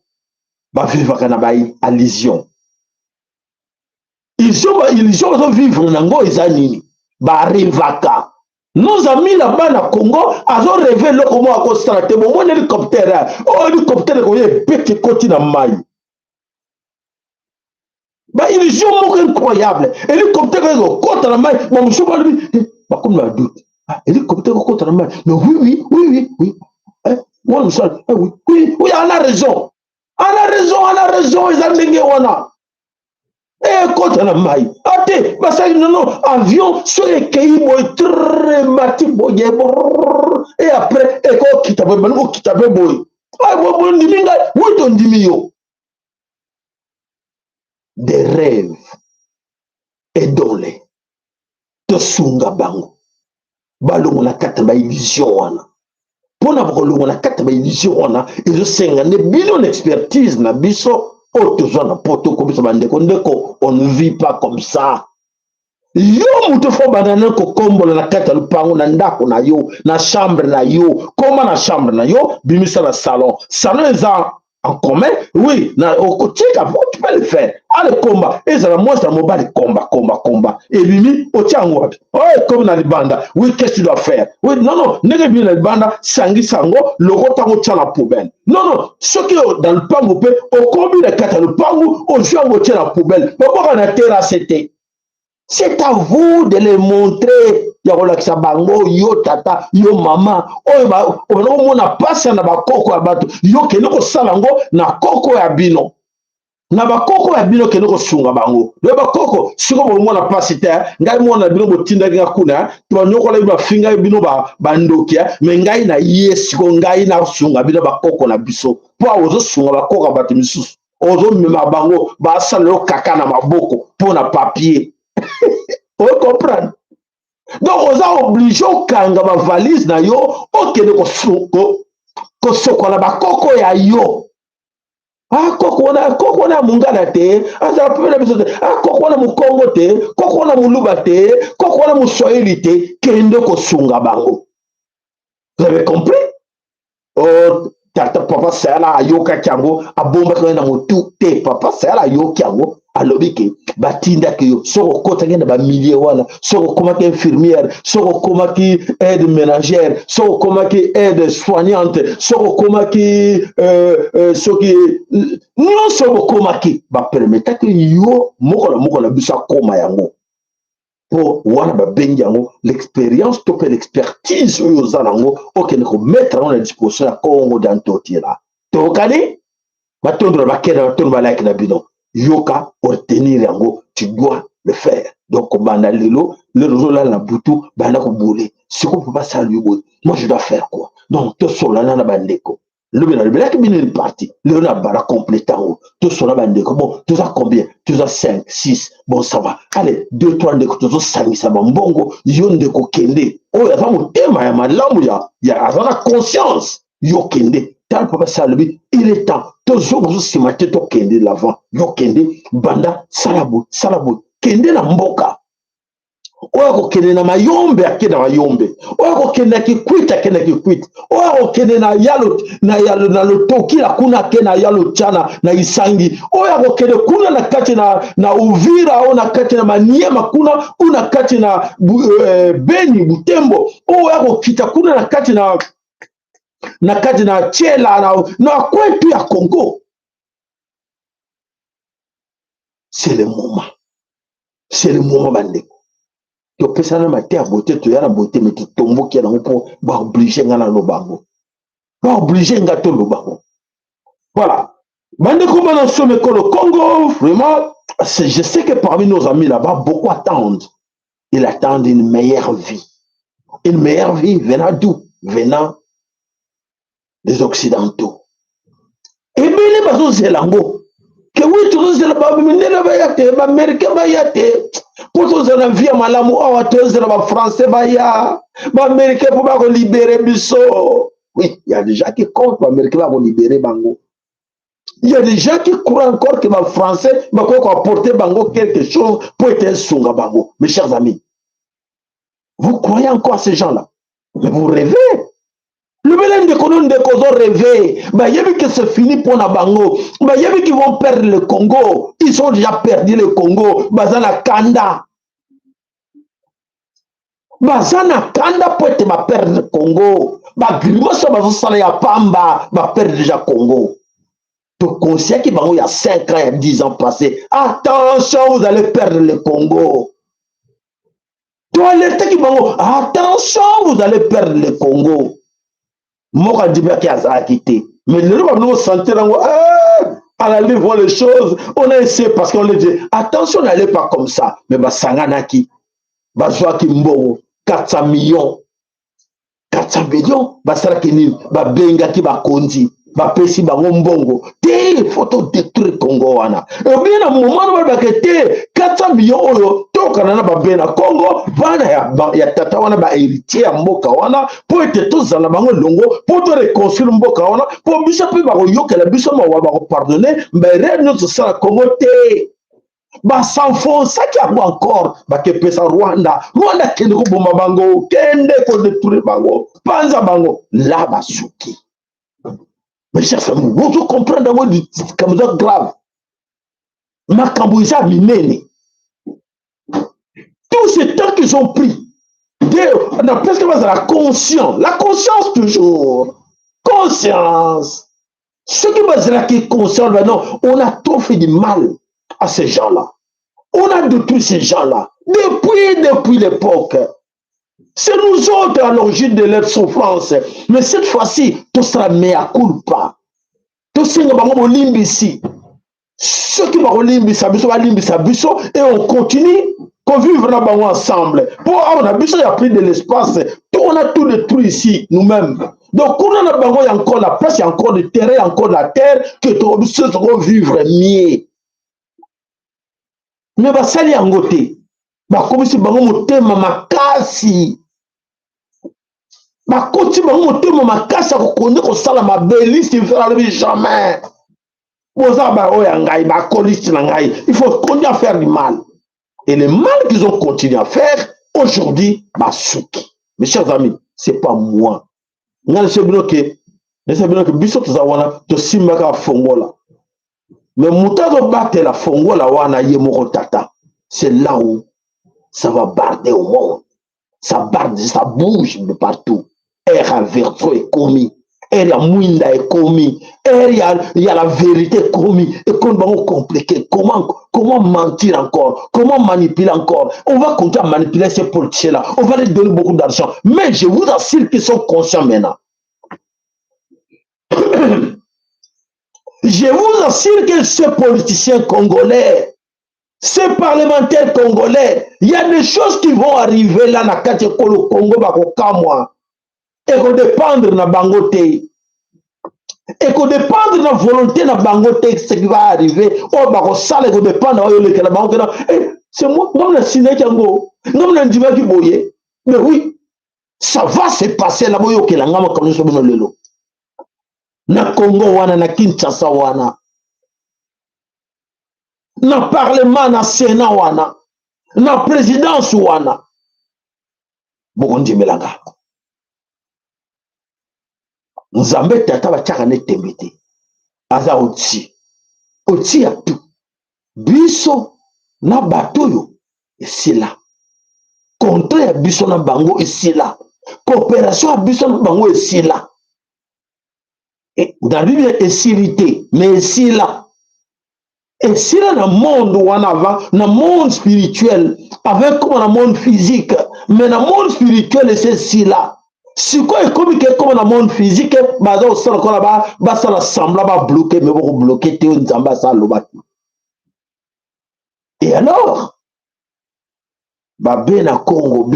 ba vivre na ba illusion illusion vivre nango ezanini ba revaka nos amis là-bas na Congo azo rêver loko mo akosala te bon mon hélicoptère ko ye peke koti na mai ba illusion moko incroyable hélicoptère ko kota na mai mo muso ba lui ba comme na doute hélicoptère ko kota na mai mais oui moi nous sommes oui on a raison. On a raison, ils ont dit wana. Et quand on a maï, ate, parce que non, avion, sur les pays, très mati, et après, et quand quitte avec bon, quitte avec boy. Ah, bon, diminga, où ton dimio? Des rêves, et dole, de sunga bango, balon la kataba illusion wana. Pour n'avoir la carte illusion on a et je sais ne billion d'expertise na biso autour na poto comme ça on ne vit pas comme ça yo mutu fo banana ko kombo na kata lupango na ndako na yo na chambre na yo koma na chambre na yo bimisa na salon eza en commun oui na okotika tu peux le faire ale komba eza moi ça mobile komba et bimi otiango wapi oh comme na libanda oui qu'est-ce que tu dois faire oui non nege bi na libanda sangi sango loko tango tia la poubelle non ce qui dans le pango pe okobi na kata le pango o jango tia la poubelle boko na terrasse te. C'est à vous de les montrer. Yakolakisa bango yo tata yo mama oyo ba omona pasa na bakoko ya bato yo kende kosala ngo na koko ya bino na bakoko ya bino kende kosunga bango yo bakoko siko bomona pasi te ngai mona bino botindaki nga kuna twanyokola ba finga bino bandokia me ngai na ye siko ngai na sunga bino bakoko na biso po ozo sunga bakoko bato misusu ozo mema bango basala kaka na maboko po na papier. Vous comprenez? Donc, on a obligé au kanga ma valise na yo, okende ko sokola ba koko ya yo. Ah, koko na mungana te, asa pele biso te, ah koko na mukongo te, koko na muluba te, koko na muswahili te, kende ko sunga bango. Vous avez compris? Oh, tata papa sala ayoka kyango, abomba kana mutu te papa sala ayoka kyango. Alobi ke batinda ke yo soko kota ngenda ba milieu wana soko komaki infirmière soko komaki aide ménagère soko komaki aide soignante soko komaki soki non soko komaki ba permettre que yo moko na bisa koma yango po wana ba bengi yango l'expérience to pe l'expertise oyo zanango okene ko mettre en disposition ya Congo dans totira to kali batondo ba keda batondo ba like na bino yoka retenir yango tu dois le faire donc banda lelo le réseau là la butu banda ko boulé ce qu'on peut pas saluer moi je dois faire quoi donc to solana na bandeko le bien le black bin une partie le na bara complétant to solana bandeko bon tu as combien tu as 5 6 bon ça va allez 2 3 ndeko to sangisa bambongo yo ndeko kende o ya mo tema ya malamu ya avana conscience yo kende. Tal papa salubi, il est temps. Toujours si matin to kende de l'avant. Yo kende banda salabo kende na mboka. Oya ko kende na mayombe akenda mayombe. Oya ko kende ki kwita kende ki kwita. Oya ko kende na yalo na lotoki la kuna kena yalo chana na isangi. Oya ko kende kuna na kati na Uvira au na kati na Maniema kuna una kati na Beni Butembo. Oya ko kita kuna na kati na chela na kwetu ya Congo. C'est le moment bandeko to pesa na mate ya beauté to ya na beauté mais to tombo ki na ko ba obliger nga na lobango ba obliger nga to lobango voilà bandeko bana somme ko le Congo vraiment je sais que parmi nos amis là-bas beaucoup attendent ils attendent une meilleure vie venant d'où venant des occidentaux et bien les bazo zelango que oui tout ça ba minela ba yate ba américain ba yate pour tout ça via malamu awa tout ça ba français ba ya ba américain pour ba libérer biso oui il y a des gens qui comptent ba américain ba libérer bango il y a des gens qui croient encore que ba français ba ko apporter bango quelque chose pour être sunga bango mes chers amis vous croyez encore à ces gens-là mais vous rêvez. Le Bélène de colonnes de Kozo rêvé. Bah, il y a vu que c'est fini pour la Bango. Bah, il y a vu qu'ils vont perdre le Congo. Ils ont déjà perdu le Congo. Bah, ça na Kanda. Bah, ça na Kanda pour être perdre le Congo. Bah, grimo ça va se ya Pamba. Bah, perdre déjà Congo. Tu conscient qu'il y a 5 ans, il y a 10 ans passés. Attention, vous allez perdre le Congo. Tu alertes qu'il attention, vous allez perdre le Congo. Moka Dibia qui a quitté. Mais le roi nous sentir à la livre voir les choses. On a essayé parce qu'on le dit. Attention, n'allez pas comme ça. Mais bah Sanganaki, bah Joaquim Mbogo, 400 millions. 400 millions, bah Sarakini, bah Benga qui va Kondi, bah Pessi, bah Mbongo. Té, photo détruire Congo wana. Et bien à un moment où bah que 400 millions euro, to kanana bah Bena Congo, wana ya tata wana bah héritier à Mboka wana, pour être tous dans la bango longo, pour te reconstruire Mboka wana, pour bishop bah yo que la bishop m'a pardonné, mais rien ne se sera Congo té. Ba s'enfoncer qui a encore ba ke pesa Rwanda kende ko bomba bango kende ko détruire bango panza bango là basuki. Mes chers amis, vous comprenez d'abord comme ça grave. Makambo isa minene. Tout ce temps qu'ils ont pris, on a presque pas la conscience. La conscience toujours. Conscience. Ce qui est conscient, non, on a trop fait du mal à ces gens-là. On a détruit ces gens-là. Depuis l'époque. C'est nous autres à l'origine de leur souffrance. Mais cette fois-ci, tout sera mea culpa. Tout ce qui va limbisi. Ceux qui vont limbisa, et on continue qu'on vive là-bas ensemble. Pour on a il y a pris de l'espace. On a tout détruit ici, nous-mêmes. Donc, on a il y a encore la place, il y a encore du terrain, il y a encore de la terre, que ceux qui vont vivre mieux. Mais ça, il y a un côté. Comme si on a makasi. Comme si on a makasi, on a sala ma belle, il ne jamais. Il faut continuer à faire du mal. Et le mal qu'ils ont continué à faire, aujourd'hui, Basuki. Mes chers amis, ce n'est pas moi. Mais c'est là où ça va barder au monde. Ça barde, ça bouge de partout. Air averto est commis. Il y a Mouinda est commis. Il y a la vérité commis. Et comment compliquer, comment mentir encore, comment manipuler encore. On va continuer à manipuler ces politiciens-là. On va leur donner beaucoup d'argent. Mais je vous assure qu'ils sont conscients maintenant. Je vous assure que ces politiciens congolais, ces parlementaires congolais, il y a des choses qui vont arriver là dans le Congo, et qu'on dépendre de la bangote. Et qu'on dépendre de la volonté de la bangote, ce qui va arriver. Oh, bah, ça, qu'on dépendre de la bangote. C'est moi, je suis signé Kango. Mais oui, ça va se passer là-bas, que la gamme comme nous sommes dans le lot. Na Congo, wana, na Kinshasa, wana. Na parlement, na Sénat, wana. Na présidence, wana. Bogondi Melanga. Nzambe tata bachaka ne tembete aza oti ya tout biso na batoyo esila contrat ya biso na bango esila coopération ya biso na bango esila dans Bible esilité mais esila na monde wana avant na monde spirituel avec comme na monde physique mais na monde spirituel c'est esila. Si quoi est comme dans le monde physique, ça semble bloquer, mais vous bloquez, et alors, Congo,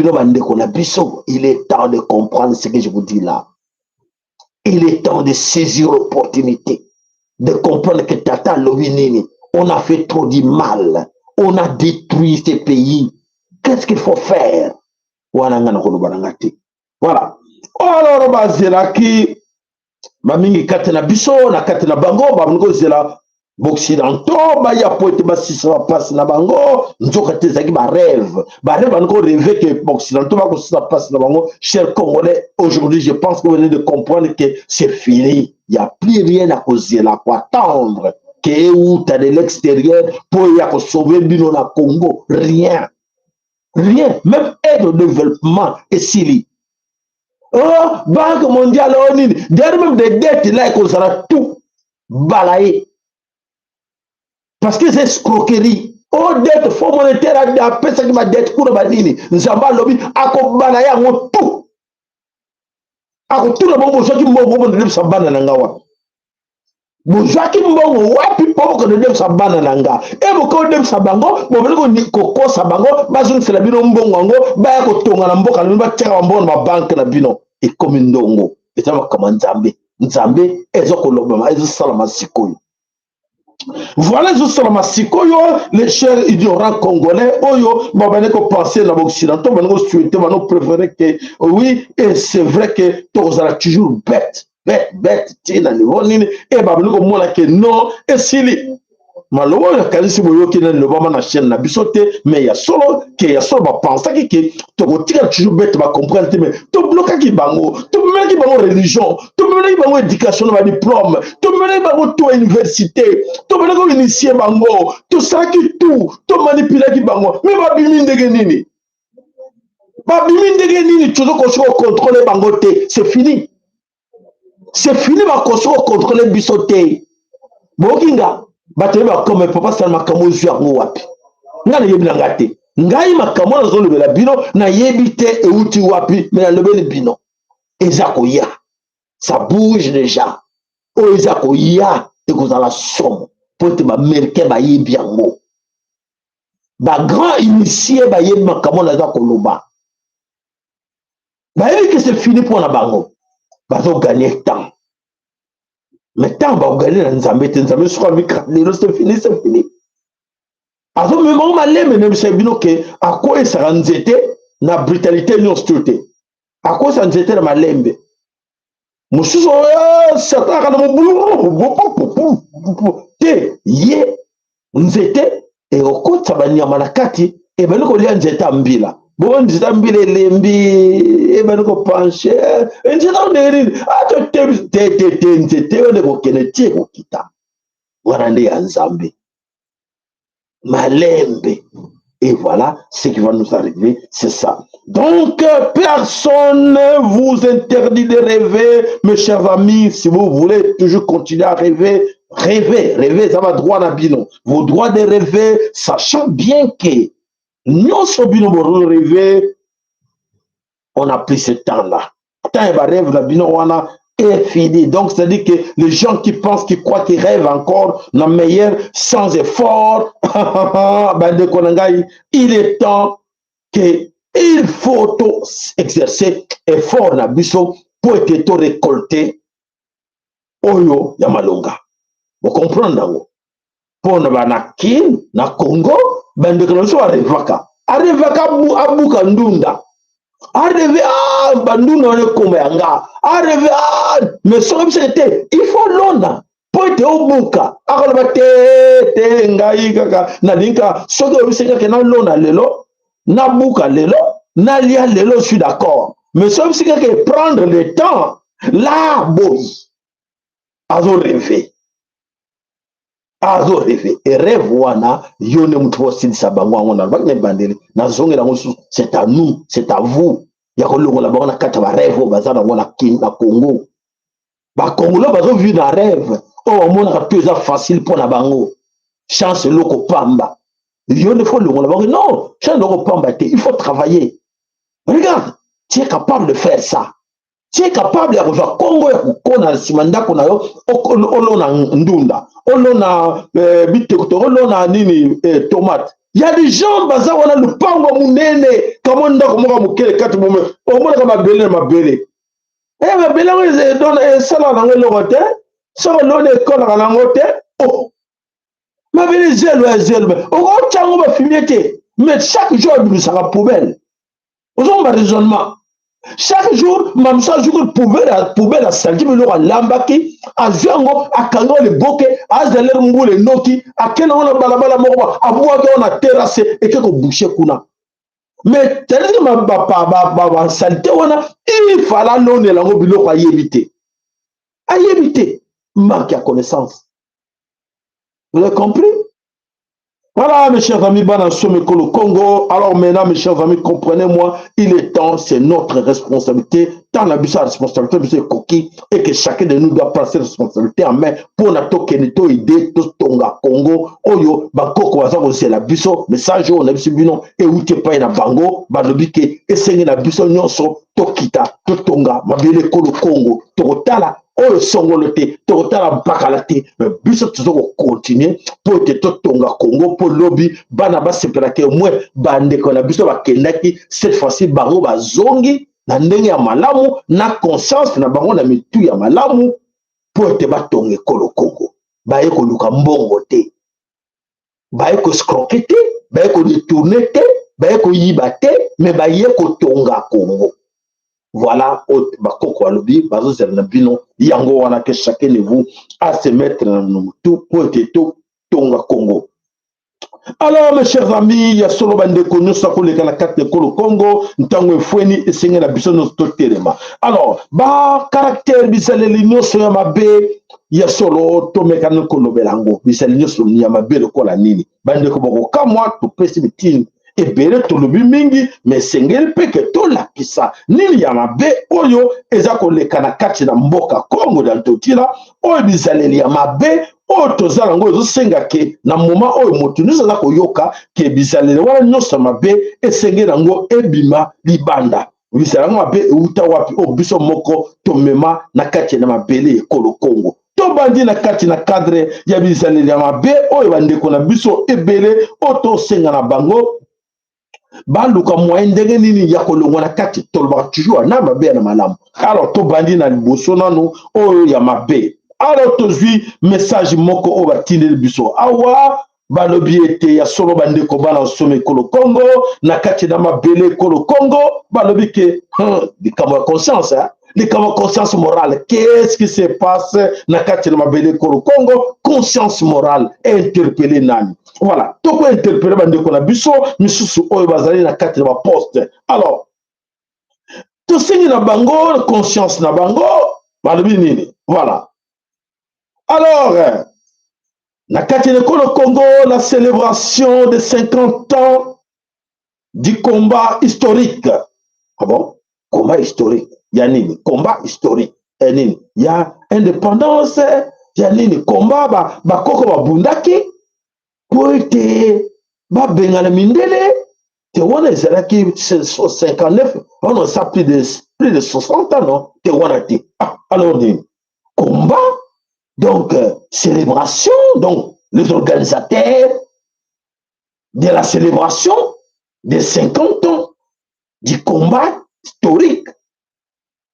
il est temps de comprendre ce que je vous dis là. Il est temps de saisir l'opportunité, de comprendre que Tata Lovinini, on a fait trop du mal, on a détruit ces pays. Qu'est-ce qu'il faut faire? Voilà. Alors, bazélaki, mamingi katena biso, na katena bango, bamungo zela, Occidentaux, ya poete basisa passe na bango, nzoka tezaki ba rêve, banko rêver que Occidentaux va basisa passe na bango. Chers Congolais, aujourd'hui, je pense que vous venez de comprendre que c'est fini. Il n'y a plus rien à causer là, quoi attendre. Que où t'as de l'extérieur pour y a sauver bino na Congo, rien. Rien, même aide au développement et s'il oh, Banque mondiale, derrière même des dettes, là, il sera tout balayé. Parce que c'est escroquerie. Oh, dette, fonds monétaire, à personne qui m'a dette pour le banini. Nous avons lobby, à quoi balayé, à tout. À tout le monde, qui m'ont dit ça banananga. Bonjour qui m'ont wapi pour que de sa banananga. Et vous connaissez sa bango, vous voulez que Koko sa bango, bazun c'est la bino mbongo, ba ko tonga na mboka, nous va tirer en bon ma banque na bino. Et comme une dongo. Et ça va comme un Nzambe. Nzambe, ezo kolobama, ezo salama sikoyo. Voilà, ezo salama sikoyo, les chers ignorants congolais, oyo, babane ko penser dans l'Occident, babane ko souhaiter, babane préférer que, oui, et c'est vrai que tous sont toujours bête, tina, et babane ko mona que non, et sili. maloba ya kalisi boyoki na lobama na chaîne na biso te mais ya solo ba pensaki ke tokotika toujours bête ba comprendre te mais to blokaki bango to melaki bango religion to melaki bango éducation na ba diplôme to melaki bango to université to melaki initier bango to saki tout to manipulaki bango mais ba bimi ndenge nini toujours ko contrôler bango te c'est fini ba ko contrôler biso te bokinga bateli bakoma papa sala makambo ozwi yango wapi nga nayebi na nga te ngai makambo nazolobela bino nayebi te euti wapi me nalobeli bino eza koya ça bouge déjà oyo eza koya ekozala somo po ete baaméricain bayebi yango bagrand initie bayebi makambo naza koloba bayebi ke c'est fini mpo na bango bazoganye temps mais tant baoganye na nzambe te nzambe soki amikaka lelo c'est fini azomema malembe nebisa bino ke akoyesaka nzete na brutalité nyonso to te akoyesa nzete na malembe mosusu satanaka na mobulu te ye nzete ekokotisa banyama na kati ebandi kolia nzete ya mbila bo nzete ya mbila elembi ebandi kopanche nzete ondenge nini te nzete oyo nde kokende ti ekokita wana nde ya nzambe malembe. Et voilà ce qui va nous arriver, c'est ça. Donc, personne ne vous interdit de rêver, mes chers amis. Si vous voulez toujours continuer à rêver, rêvez, ça va droit à bino. Vos droits de rêver, sachant bien que nous sommes rêver, on a pris ce temps-là. Tant il va rêver, la bino, on a est fini. Donc, c'est-à-dire que les gens qui pensent, qui croient, qui rêvent encore, la meilleure, sans effort, il est temps qu'il faut exercer effort na biso pour être récolté oyo ya malonga. Vous comprenez nango? Pour na kin na Congo, bande que nous arrevaka. Arrevaka abuka ndunda. Arrivé à Bandou dans le Koméanga, arrivé à mais son c'était il faut l'on pour être au Buka, Arabate, Tengaï, Nadinka, Sodo, que na l'on lelo, Nabuka lelo, Nalia lelo, je suis d'accord. Mais sauf si quelqu'un prendre le temps, là, boy, azo rêvé. Azo rêvé. Et rêve wana, yone mutwo sin sabango ngona bakne bandeli. Na zongela ngosu, c'est à nous, c'est à vous. Yako longo la bana kata ba rêve bazana ngona na Congo. Ba Congo là bazo vivre dans rêve. Oh mona ka pesa facile pour na bango. Chance loko pamba. Yone faut longo la bango. Non, chance loko pamba te, il faut travailler. Regarde, tu es capable de faire ça. Tu es capable de rejoindre Congo ya kukona simanda kuna yo olona ndunda olona biteko olona nini tomate. Il y a des gens baza wana lupango munene kama ndako moka mukele kati mume omona kama bele mabele mabele ngo dona sala na ngelo kote so lone kola na ngote oh mabele zelo o chango ba fumete mais chaque jour il sera poubelle aux ba raisonnement. Chaque jour, mamsa jour poubelle à salji mais l'on lambaki à zango à kango le boke à zeler ngule noki à kena on a balabala moko à boire on a terrassé et que boucher kuna. Mais tel que ma papa saleté on a il fallait l'on est là au bilo à éviter manque à connaissance. Vous avez compris? Voilà, mes chers amis, Banasomeko Congo. Alors maintenant, mes chers amis, comprenez-moi, il est temps, c'est notre responsabilité, tant la responsabilité, monsieur Koki, et que chacun de nous doit prendre cette responsabilité en main pour notre Kenito idée, tout Tonga Congo, Oyo, Bakoko, c'est la busso, message, on a vu bino, et où tu pas na bango, Balobike, et c'est la busso, nyonso, Tokita, tout Tonga, Mabele Kolo Congo, Totala. Oyo songolo te tokotala bakala te mais biso tozoko continuer po te totonga Congo po lobby bana basepela ke mwe bandeko na biso bakendaki cette fois-ci bango bazongi na ndenge ya malamu na conscience na bango na mitu ya malamu po te batonga ekolo Congo baye koluka mbongo te baye ko scroquer te baye ko détourner te baye ko yiba te mais baye kotonga Congo. Voilà, bakoko alobi bazozela na bino yango wana que chacun de vous a se mettre dans tout pour être tout tonga Congo. Alors, mes chers amis, il y a solo bande konyo sako le kana carte de Congo, ntango fweni esenge na biso no totelema. Alors, ba caractère bisale linyo so ya mabe, ya solo to mekano kolobelango, bisale linyo so ya mabe lokola nini. Bande ko boko kamwa to pesi bitini. Ebele to lobi mingi, mais sengel peke to la kisa. Nini ya mabe oyo eza ko le kana kati na mboka Congo dans totila, oyo bisale ya mabe oyo tozala ngo ezosenga ke na moma oyo moto nyonso aza koyoka ke bizaleli wana nyonso mabe esenge nango ebima libanda bizala yango mabe euta wapi oyo biso moko tomema na kati na mabele ekolo Congo tobandi na kati na cadre ya bizaleli ya mabe oyo bandeko na biso ebele oyo tosenga na bango baluka moyen ndenge nini ya kolongwa na kati tolobaka toujours na mabe na malamu alors tobandi na liboso nanu oyo ya mabe. Alors tozwi message moko o batindeli biso awa balobi ete ya solo bandeko bana osome ekolo Congo na kati na mabele ekolo Congo balobi ke likambo ya conscience likambo ya conscience morale qu'est-ce qui se passe na kati na mabele ekolo Congo conscience morale interpellé nani voilà toko interpellé bandeko na biso misusu oyo bazali na kati na baposte alors tosengi na bango conscience na bango balobi nini voilà. Alors, na kati na Congo, la célébration de 50 ans du combat historique. Ah bon? Combat historique. Yanini, combat historique. Il y a indépendance, yanini, combat, koko bundaki, pour être, bengala mindele, te wana ezalaki 59, on a ça plus de 60 ans, non? Te wana te. Ah, alors, combat, donc, célébration, donc les organisateurs de la célébration des 50 ans du combat historique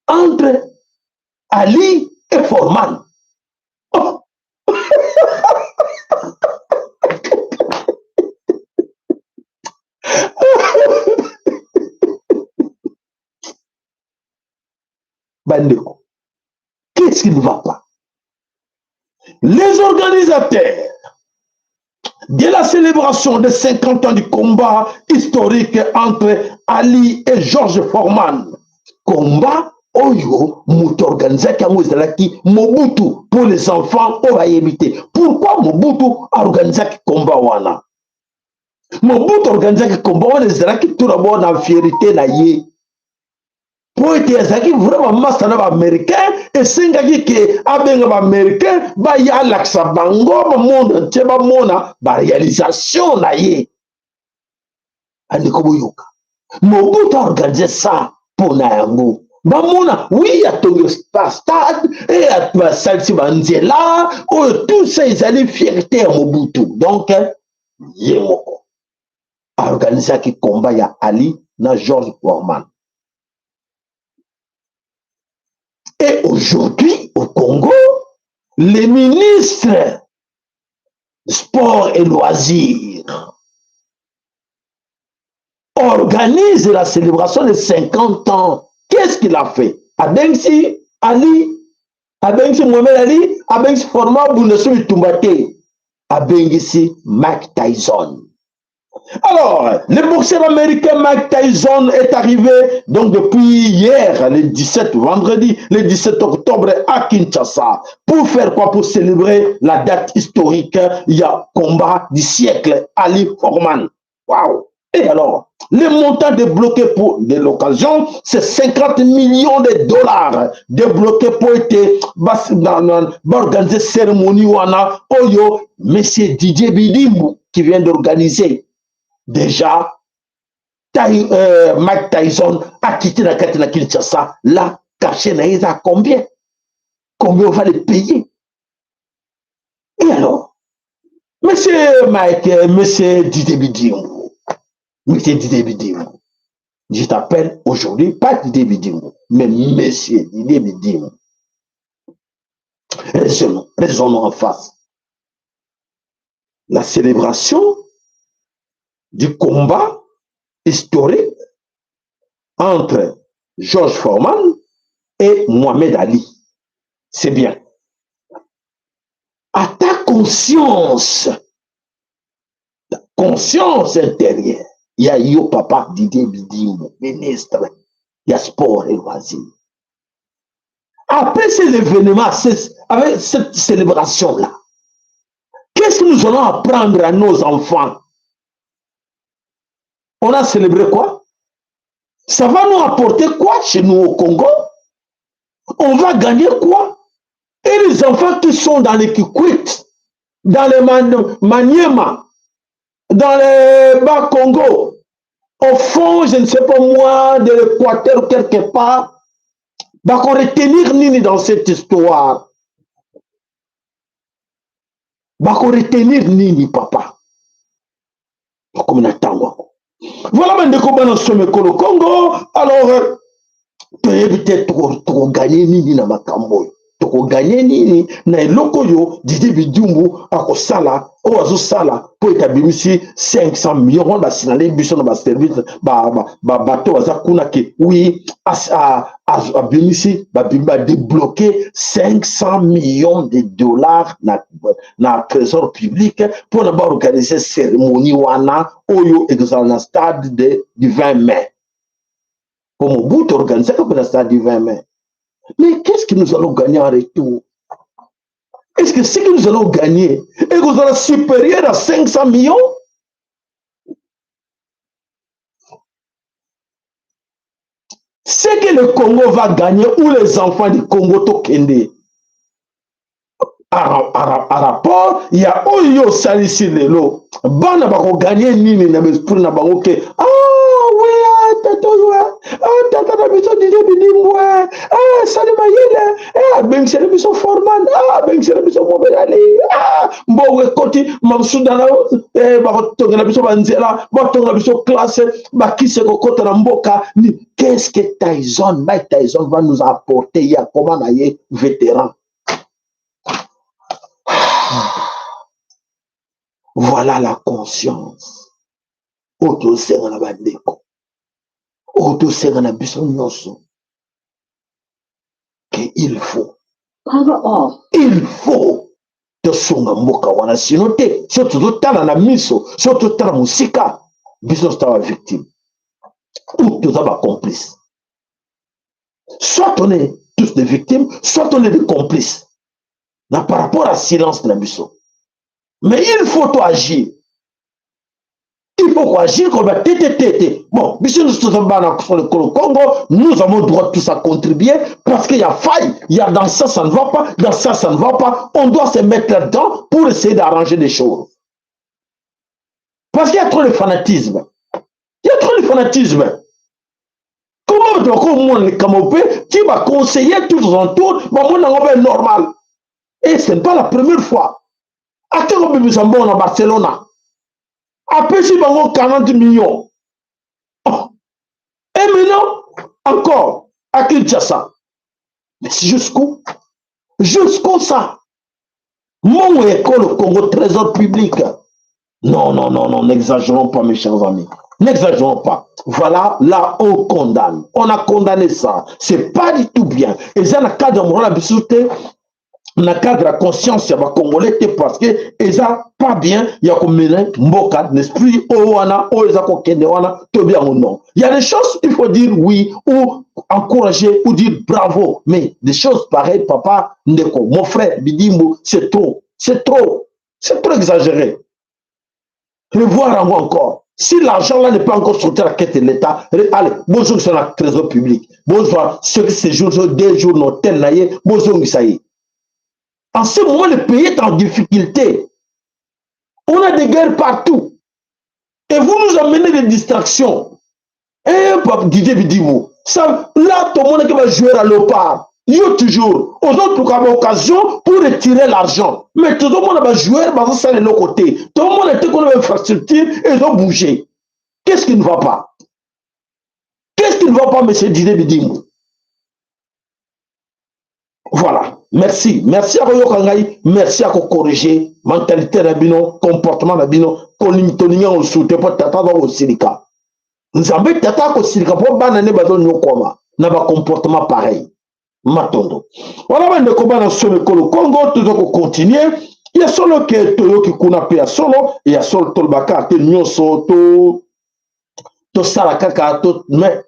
entre Ali et Foreman. Oh. Bandeko, qu'est-ce qui ne va pas? Les organisateurs de la célébration des 50 ans du combat historique entre Ali et George Foreman. Combat oyo moto organisé yango ezalaki Mobutu pour les enfants au Bayemité. Pourquoi Mobutu a organisé combat wana? Mobutu a organisé combat wana ezalaki tout d'abord na fierté na ye. Pour être ezalaki vraiment master na américain et sengaki ke abenga ba américain ba ya laksa bango ba monde entier ba mona ba réalisation na ye. Andiko boyoka. Mobutu a organisé ça pour na yango. Ba mona oui ya tongo stade et à salsi banzela oh tout ça ils allaient fierté à Mobutu. Donc ye moko a organisé ki combat ya Ali na George Foreman. Et aujourd'hui, au Congo, les ministres sport et loisirs organisent la célébration de 50 ans. Qu'est-ce qu'il a fait? Abengsi Ali, Abengsi Mohamed Ali, Abengsi Format Bounassou Tumbate, Abengsi Mike Tyson. Alors, le boxeur américain Mike Tyson est arrivé donc depuis hier, le 17 vendredi, le 17 octobre à Kinshasa. Pour faire quoi? Pour célébrer la date historique, il y a combat du siècle, Ali Foreman. Waouh! Et alors, le montant débloqué pour l'occasion, c'est 50 millions de dollars débloqués pour organiser cérémonie wana oyo monsieur Didier Bidimbu qui vient d'organiser. Déjà, Mike Tyson a quitté la carte de Kinshasa. Là, caché à combien? Combien on va les payer? Et alors, monsieur Mike, monsieur Didier Bidimbu, je t'appelle aujourd'hui, pas Didier Bidimbu, mais monsieur Didier Bidimbu. Raisonnons en face. La célébration du combat historique entre George Foreman et Mohamed Ali. C'est bien. À ta conscience, conscience intérieure. Il y a yo papa Didier Bidimbo, ministre, il y a sport et loisirs. Après ces événements, avec cette célébration-là, qu'est-ce que nous allons apprendre à nos enfants? On a célébré quoi? Ça va nous apporter quoi chez nous au Congo? On va gagner quoi? Et les enfants qui sont dans les Kikwit, dans les Maniema, dans les Bas-Congo, au fond, je ne sais pas moi, de l'Équateur quelque part, va qu'on retenir nini dans cette histoire? Va qu'on retenir nini, papa? Comme on attend. Voilà, maintenant, comment nous sommes au Congo. Alors, tu éviter de gagner nini na makambo. Tu gagner nini na eloko yo Didier Bidimbo akosala o azosala po etabimisi 500 millions on va signaler biso na ba service bato baza kuna ke oui abimisi ba débloquer 500 millions de dollars na trésor public pour na ba organiser cérémonie wana oyo exala na stade du 20 mai. Pour mon bout organiser comme le stade du 20 mai. Mais qu'est-ce que nous allons gagner en retour? Est-ce que ce que nous allons gagner est que supérieur à 500 millions? Ce que le Congo va gagner ou les enfants du Congo Tokende. À rapport, il y a Oyo Salisi Lelo. Bana va gagner nini na l'esprit na bango ke. Ah oui, tata ouais. Ah tata na biso Didier Bidimbo. Ah sali mayele. Ah ben c'est biso Forman. Ah ben c'est biso Mobelali. Ah mbowe koti mamsudana ba tonga na biso banzela, ba tonga na biso classe, ba kise ko kota na mboka. Qu'est-ce que Tyson va nous apporter? Il y a comment naie vétéran. Voilà la conscience. Auto senga na bandeko. Auto senga na biso nyonso. Que il faut. Il faut te songa mboka wana sino te. Surtout tala na miso, surtout tala musika. Biso sta victime. Ou tous aba complices. Soit on est tous des victimes, soit on est des complices. Là, par rapport à silence na biso. Mais il faut agir. Il faut agir comme un tété. Bon, sur le Congo, nous avons le droit tous à contribuer parce qu'il y a faille. Il y a dans ça ne va pas, dans ça ne va pas. On doit se mettre là-dedans pour essayer d'arranger les choses. Parce qu'il y a trop de fanatisme. Il y a trop de fanatisme. Comment donc au monde les Camopé qui va conseiller tous autour, bon, on normal. Et ce n'est pas la première fois. À quel moment nous sommes à Barcelone? Après, si nous avons 40 millions. Oh. Et maintenant, encore, à Kinshasa. Mais c'est jusqu'où? Jusqu'où ça? Mon école au Congo, trésor public. Non, n'exagérons pas, mes chers amis. N'exagérons pas. Voilà, là, on condamne. On a condamné ça. C'est pas du tout bien. Et ça, dans le cadre de la bisouté, dans le cadre de la conscience, il y a des Congolais parce que ça pas bien, il y a comme mboka, l'esprit, owana, owana, tout bien ou non. Il y a des choses, il faut dire oui, ou encourager, ou dire bravo. Mais des choses pareilles, papa, Ndeko, mon frère, Bidimbo, c'est trop. C'est trop. C'est trop exagéré. Revoir encore. Si l'argent là n'est pas encore sorti à la quête de l'État, allez, bonjour sur la trésor public. Bonjour, ceux qui séjournent 2 jours dans tel naïe, bonjour, ça y est. En ce moment, le pays est en difficulté. On a des guerres partout. Et vous nous amenez des distractions. Et Didier Bidimbo, ça, là, tout le monde qui va jouer à l'opar. Il y a toujours, aux autres occasions pour retirer l'argent. Mais tout le monde va jouer dans ça de l'autre côté. Tout le monde était comme une infrastructure et ils ont bougé. Qu'est-ce qui ne va pas? Qu'est-ce qui ne va pas, M. Didier Bidimbo? Voilà. Merci. Merci à Royo Kangai. Merci à corriger mentalité d'Abino, comportement d'Abino, Toninga au soutien pour Tata dans le Silika. Nous avons Tata au Silika pour bananer Bazon Yokoma. N'a pas comportement pareil. Matondo. Voilà, mais le combat dans le Congo, tout va continuer. Il y a solo que toyoki kuna pe ya solo, il y a solo tolbaka te nyonso to sala kaka to mais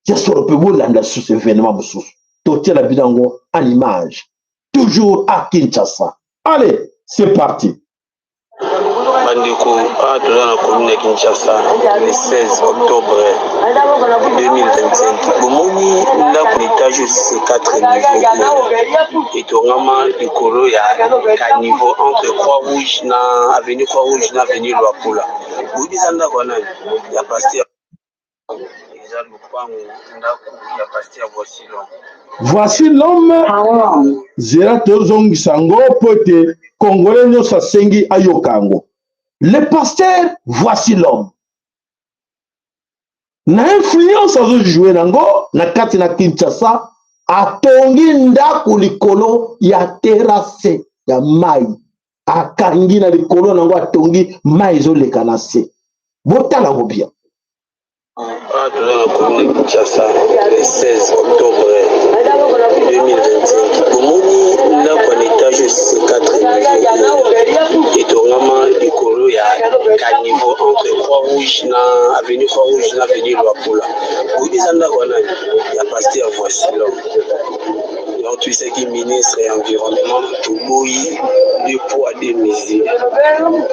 il y a solo pe bolanda sous ce événement mosusu. To tiela bidango en image. Toujours à Kinshasa. Allez, c'est parti. Bandeko, toza na commune ya Kinshasa le 16 octobre 2025. Bomoni ndako na étage C4 niveau etongama likolo ya niveau entre Croix-Rouge na avenue Croix-Rouge na avenue Luapula. Boyebi eza ndako wana ya pasteur eza lopango ndako ya pasteur Voici l'homme zera tozongisa ngo po ete congolais nyonso asengi ayoka yango. Le pasteur, voici l'homme. Na influence azojouer nango na kati na Kinshasa atongi ndako likolo ya terrasse ya mai, akangi na likolo nango atongi mai ezoleka na se. Botala ngo bien. Toza na commune Kinshasa le 16 octobre 2025. Bomoni ndako na étage C4 niveau etongama likolo ya niveau entre Croix-Rouge na avenue Croix-Rouge na avenue Luapula. Boyebi eza ndako wana ya pasteur voici l'homme. Donc tu sais qui ministre et environnement toboyi deux poids deux mesures.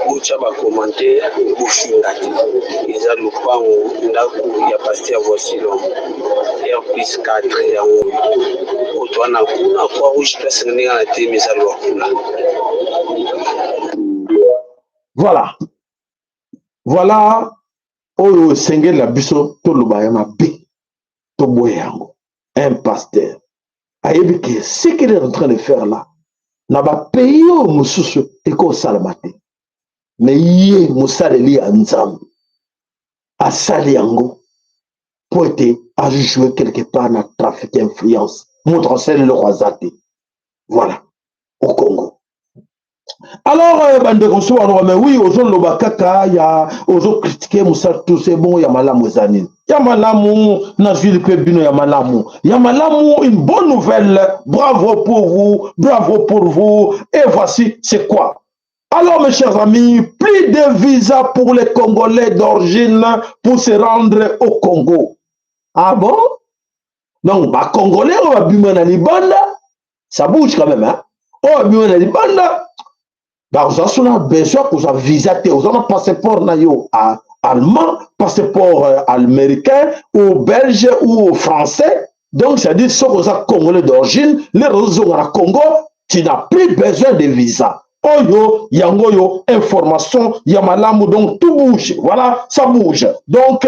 Bocha ba commentaire bofinga te. Eza lopango ndako ya pasteur voici l'homme. R+4 yango. Otwana kuna Croix-Rouge place ndenge na te mesa Luapula. Voilà. Voilà. Oyo sengel la biso to lobaya mabe. To boyango. Un pasteur. Ayebi que ce qu'il est en train de faire là, n'a pas payé au moussousou et qu'au salamate. Mais yé moussaleli anzam. A saliango. Pour être à jouer quelque part dans le trafic d'influence. Montre celle le roisate. Voilà. Au Congo. Alors, mais oui, aux autres, l'obakaka, il y a aux autres critiquer, Moussa, tout c'est bon, il y a malamu zanine. Il y a malamu, Nashville Pebino, il y a malamu. Il y a malamu, une bonne nouvelle. Bravo pour vous, bravo pour vous. Et voici, c'est quoi? Alors, mes chers amis, plus de visa pour les Congolais d'origine pour se rendre au Congo. Ah bon? Donc, bah, Congolais, on va bûmer dans les bandes. Ça bouge quand même, hein? On va bûmer dans les bandes. Bah, vous avez besoin que vous avez visa, vous avez un passeport allemand, passeport américain, ou belge, ou français. Donc, c'est-à-dire, si vous êtes congolais d'origine, les réseaux à Congo, tu n'as plus besoin de visa. Oh yo, yango yo, information, yamalamu, donc tout bouge. Voilà, ça bouge. Donc,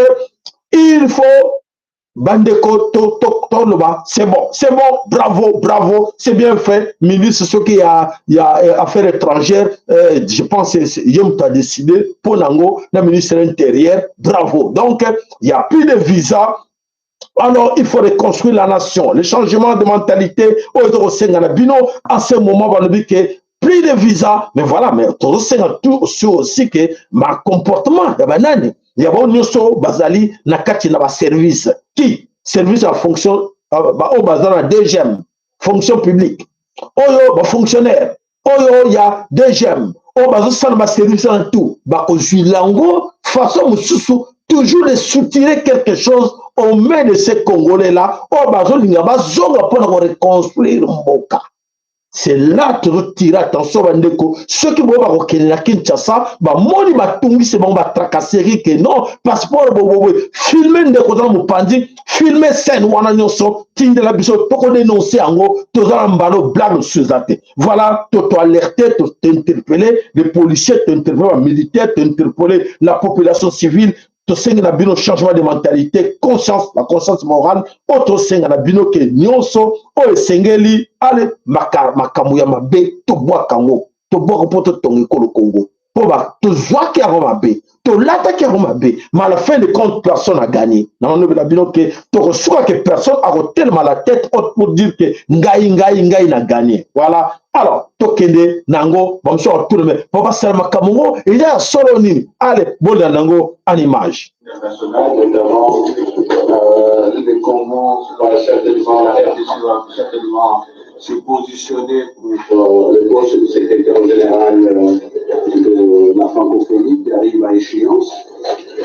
il faut Bandeko, c'est bon, bravo, bravo, c'est bien fait. Ministre, ce qui a affaires étrangères, je pense que Yom t'a décidé pour Nango, le ministre de l'Intérieur, bravo. Donc, il n'y a plus de visa. Alors, il faut reconstruire la nation. Le changement de mentalité, à ce moment, on va dire que plus de visa, mais voilà, mais tout aussi que ma comportement, il y a un bazali na kati na service qui service en fonction au bazar DGM fonction publique oyo fonctionnaire oyo ya DGM au bazar ça service en tout ba ozuilango façon mususu toujours de soutirer quelque chose aux mains de ces Congolais là au bazar linga bazonga pour reconstruire mboka. C'est là que tu tirer attention, ceux qui vont à Kinshasa, moni batungi c'est bon tracasserie que non, passeport filmer de côté mon pandi, filmer scène wana nyonso, tinde la biso toko dénoncer ango, toza mbalo blague suzate. Voilà, to alerter, to t'interpeller, les policiers t'interpeller, les militaires t'interpeller, la population civile. To senga na bino changement de mentalité, conscience, la conscience morale, auto senga na bino ke nyonso, o sengeli, ale makamu ya mabe, to bois kango, to bois pour to tongi ko le Congo. Pour ba to zwa ki mabe, to lata ki mabe, mais à la fin de compte personne a gagné. Na no na bino ke to reçoit que personne a tellement la tête haute pour dire que ngai na gagné. Voilà. Alors, tokende nango, bon so tout le monde. Papa Salma Kamongo, il y a solo ni. Allez, bon nango en image. Les Congos, certainement, certainement se positionner pour le poste de secrétaire général de la francophonie qui arrive à échéance.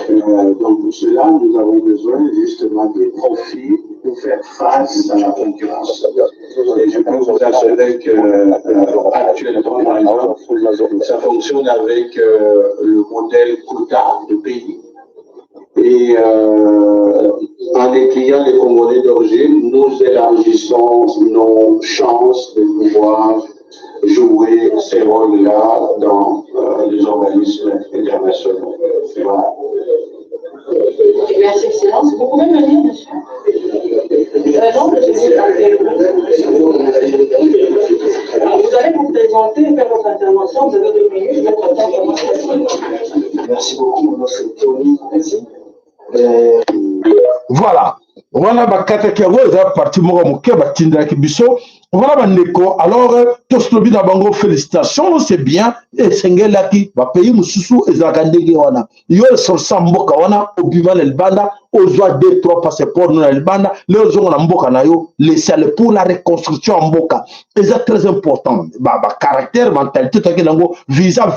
Donc pour cela, nous avons besoin justement de profils pour faire face à la concurrence. Et je peux vous assurer que actuellement, par exemple, ça fonctionne avec le modèle quota de pays. Et en décriant les Congolais d'origine, nous élargissons nos chances de pouvoir jouer ces rôles-là dans les organismes internationaux. Voilà. Merci, Excellence. Vous pouvez me dire, monsieur? Vous allez vous présenter et faire votre intervention. Vous avez 2 minutes. Merci beaucoup, monsieur Tony. Merci. Voilà. Voilà bakata kiago eza parti moko moke batindaki biso. Voilà bandeko. Alors toslobi na bango félicitations, c'est bien. Et sengelaki ba pays mususu ezaka ndenge wana. Yo sorsa mboka wana obima le banda ozwa 2-3 passeports na le banda le zongo na mboka na yo laisser pour la reconstruction en mboka. C'est très important. Ba caractère mentalité taki nango visa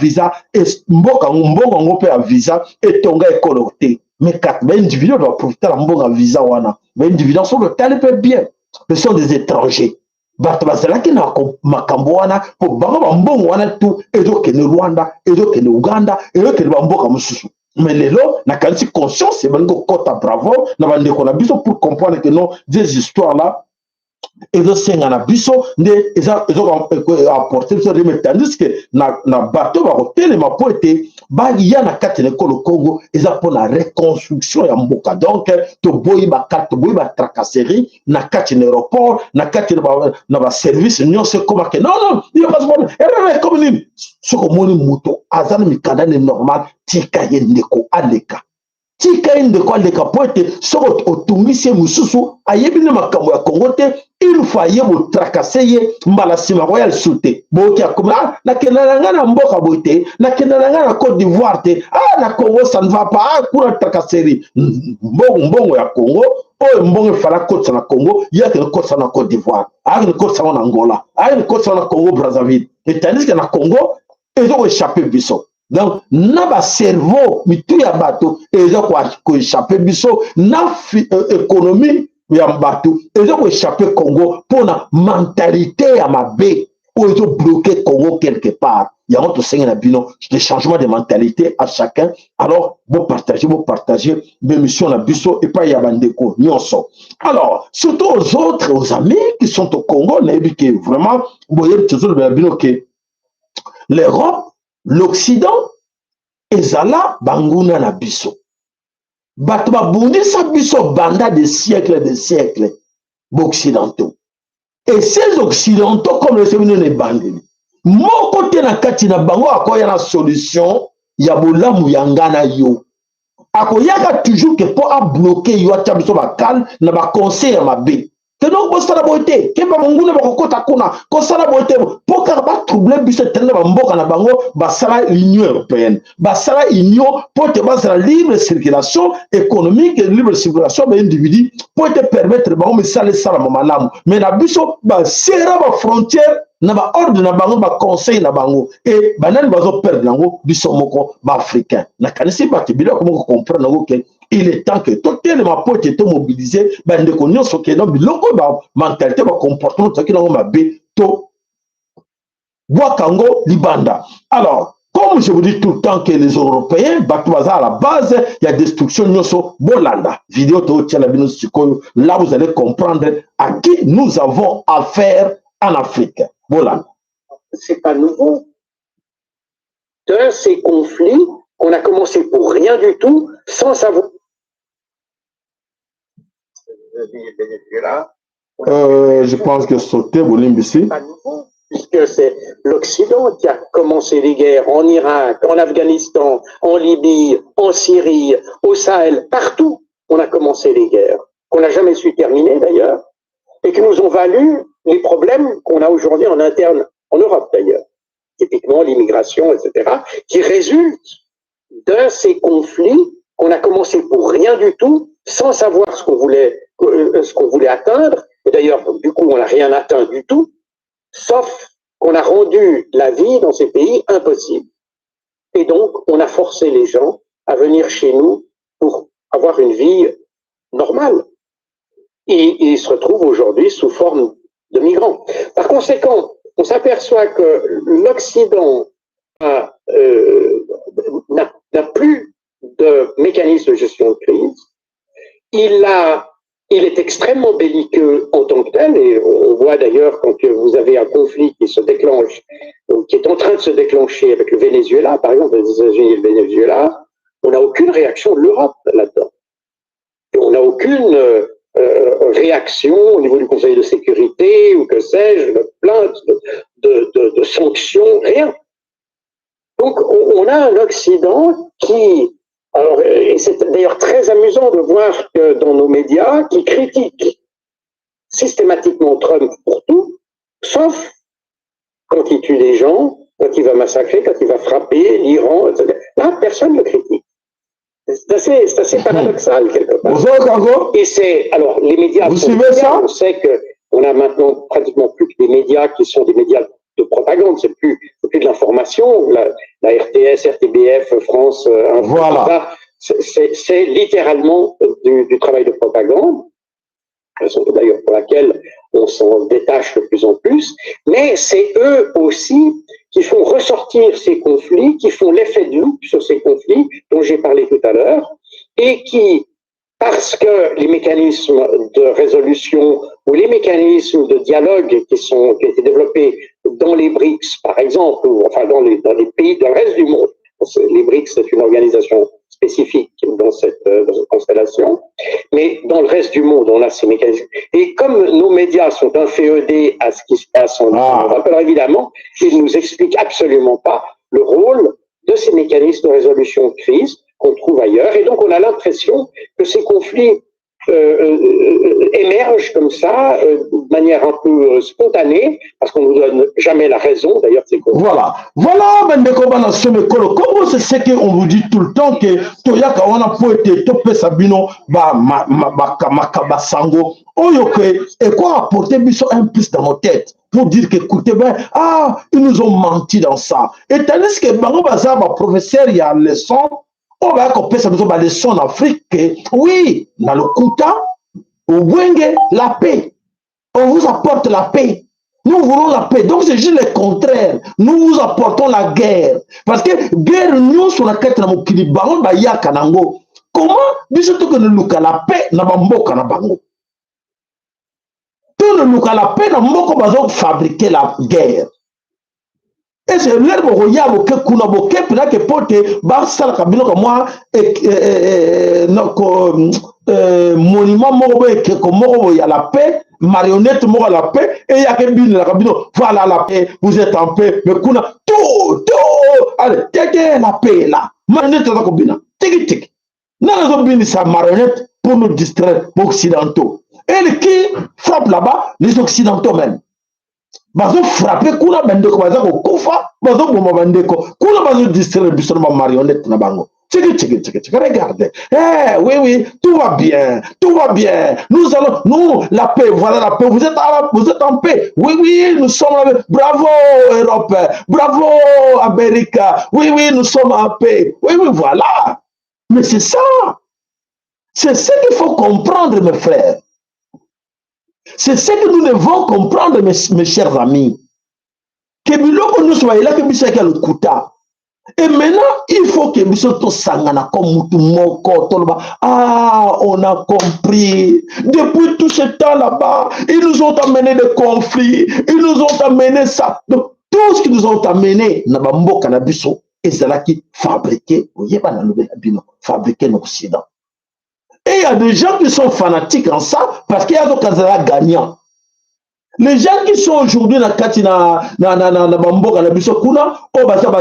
et mboka mbongo ngo pe a visa et tonga écoloté. Mais quatre individus doivent profiter de la visa wana. Mais individus sont le tel peu bien. Ce sont des étrangers. Bato bazalaki na makambo wana po bango bambongo wana tout ezoke ne Rwanda, ezoke ne Uganda, ezoke ne bamboka mususu. Mais lelo na kanisi conscience et bango kota bravo na bandeko na biso pour comprendre que non des histoires là ezosenga na biso nde apporter biso rime tandis que na bato bakotelema po ete baya na kati na ekolo Congo eza mpo na reconstruction ya mboka. Donc toboyi bakarte toboyi batracasserie na kati na aéroport na kati na baservice nyonso ekomake non iyo passeport erere comme nini soki omoni moto aza na mikanda ne normal tika ye ndeko aleka tika ye ndeko aleka po ete soki otungisi ye mosusu ayebi na makambo ya Congo te une fois ye botracase ye mbala nsima royal sute boki akoma nakenda na ngai na mboka boye te nakenda na ngai na Côte d'Ivoire te na Congo ça ne va pas kuna tracasserie mbongo ya Congo oyo mbongo efala kotisa na Congo ye akende kotisa na Côte d'Ivoire akende kotisa na Angola akende kotisa na Congo Brazzaville etandis que na Congo ezokoéchappe biso. Donc na ba cerveau mitu ya bato ezokoéchappe biso na économie ya bato ezokoéchappe Congo mpona mentalité ya mabe oyo ezobloqué Congo quelque part. Yango tosengi na bino des changements de mentalité à chacun. Alors vous partagez l'émission na biso et pas ya bandeko nyonso. Alors surtout aux autres, aux amis qui sont au Congo, nayebi que vraiment boye toujours na bino que l'Europe, l'Occident ezala banguna na biso. Bato babundisa biso banda des siècles occidentaux. Et ces occidentaux comme les séminaires de bandini moko te na kati na bango akoya na solution ya bolamu ya ngana yo akoyaka toujours que po a bloquer yo atia biso bakal na baconseil ya mabe que donc bosala boye te ke bamonguna bakokota kuna kosala boye te po kaka batrouble biso etende bamboka na bango basala l'Union européenne basala union po te bazala libre circulation économique et libre circulation baindividu po te permettre bango misala esalama malamu. Mais na biso basera bafrontière na baordre na bango baconseil na bango e banani bazoperdre nango biso moko baafricain. Nakanisi bato biloko moko comprendre nango ke il est temps que tout le monde ait été mobilisé, de connaître ce qui est dans la mentalité, le comportement, ce qui est dans la baie, to Wakango, Libanda. Alors, comme je vous dis tout le temps que les Européens, à la base, il y a destruction Nyoso Bolanda. Vidéo là, vous allez comprendre à qui nous avons affaire en Afrique. Bolanda. C'est pas nouveau. De ces conflits, on a commencé pour rien du tout, sans savoir. Je pense que sauter ici. Puisque c'est l'Occident qui a commencé les guerres en Irak, en Afghanistan, en Libye, en Syrie, au Sahel, partout. On a commencé les guerres, qu'on n'a jamais su terminer d'ailleurs, et qui nous ont valu les problèmes qu'on a aujourd'hui en interne, en Europe d'ailleurs. Typiquement l'immigration, etc., qui résultent de ces conflits qu'on a commencé pour rien du tout, sans savoir ce qu'on voulait atteindre. Et d'ailleurs, du coup, on n'a rien atteint du tout. sauf qu'on a rendu la vie dans ces pays impossible. Et donc, on a forcé les gens à venir chez nous pour avoir une vie normale. Et ils se retrouvent aujourd'hui sous forme de migrants. Par conséquent, on s'aperçoit que l'Occident n'a plus de mécanisme de gestion de crise. Il est extrêmement belliqueux en tant que tel, et on voit d'ailleurs quand vous avez un conflit qui se déclenche, qui est en train de se déclencher avec le Venezuela, par exemple, les États-Unis et le Venezuela, on n'a aucune réaction de l'Europe là-dedans. On n'a aucune réaction au niveau du Conseil de sécurité, ou que sais-je, de plainte, de sanctions, rien. Donc on a un Occident qui... Alors, et c'est d'ailleurs très amusant de voir que dans nos médias, qui critiquent systématiquement Trump pour tout, sauf quand il tue des gens, quand il va massacrer, quand il va frapper l'Iran, etc. Là, personne ne le critique. C'est assez paradoxal, quelque part. Et c'est, alors, les médias, vous suivez ça? On sait qu'on a maintenant pratiquement plus que des médias qui sont des médias de propagande, c'est plus de l'information, la RTS, RTBF, France, voilà. C'est littéralement du travail de propagande, raison d'ailleurs pour laquelle on s'en détache de plus en plus, mais c'est eux aussi qui font ressortir ces conflits, qui font l'effet de loupe sur ces conflits dont j'ai parlé tout à l'heure, et qui, parce que les mécanismes de résolution ou les mécanismes de dialogue qui ont été développés dans les BRICS, par exemple, ou enfin dans les pays, dans le reste du monde, les BRICS, c'est une organisation spécifique dans cette constellation, mais dans le reste du monde, on a ces mécanismes. Et comme nos médias sont inféodés à ce qui se passe en Europe, alors évidemment, ils ne nous expliquent absolument pas le rôle de ces mécanismes de résolution de crise qu'on trouve ailleurs. Et donc, on a l'impression que ces conflits émergent comme ça, de manière un peu spontanée, parce qu'on ne nous donne jamais la raison, d'ailleurs, ces conflits. Voilà, comment c'est ce qu'on vous dit tout le temps que Toyaka, on a poété, Topé Sabino, Sango, Oyoke, et quoi apporter un plus dans nos têtes pour dire que, écoutez, ben, ils nous ont menti dans ça. Et tandis que Bango Bazar, professeur, il y a une leçon. On va accompagner ça dans leçon en Afrique. Oui, dans le Kouta, au Bwenge, la paix. On vous apporte la paix. Nous voulons la paix. Donc c'est juste le contraire. Nous vous apportons la guerre. Parce que guerre, nous, sur la quête de Mokili, Bango, Baya, Kanango. Comment, bisous, que nous look à la paix, n'a pas mboka na Bango. Tout le look à la paix, n'a pas fabriquer la guerre. Et c'est l'herbe royale que kuna boke pina que pote ba sala kabino comme moi monument moko que comme il y a la paix, marionnette moko la paix et il y a que bin la kabino voilà la paix, vous êtes en paix mais kuna tout allez tete la paix là marionnette za ko bina tiki na zo bin sa marionnette pour nous distraire occidentaux et qui frappe là-bas les occidentaux même. Bazo frapper kuna bandeko baza ko kufa bazo boma bandeko kuna bazo distraire biso na marionnette na bango tiki regardez oui tout va bien nous allons la paix voilà la paix vous êtes en paix oui nous sommes bravo Europe bravo Amérique oui nous sommes en paix oui voilà mais c'est ça c'est ce qu'il faut comprendre mes frères. C'est ce que nous devons comprendre, mes chers amis. Que biloko nous soyons là, que nous soyons le Kouta. Et maintenant, il faut que nous soyons sangana comme Moutoumoko. On a compris. Depuis tout ce temps là-bas, ils nous ont amené des conflits. Ils nous ont amené ça. Donc, tout ce qu'ils nous ont amené, Nabambo Kanabiso, et c'est là qui fabriquait, fabriquer l'Occident. Et il y a des gens qui sont fanatiques en ça parce qu'il y a des gens gagnants. Les gens qui sont aujourd'hui dans Katina,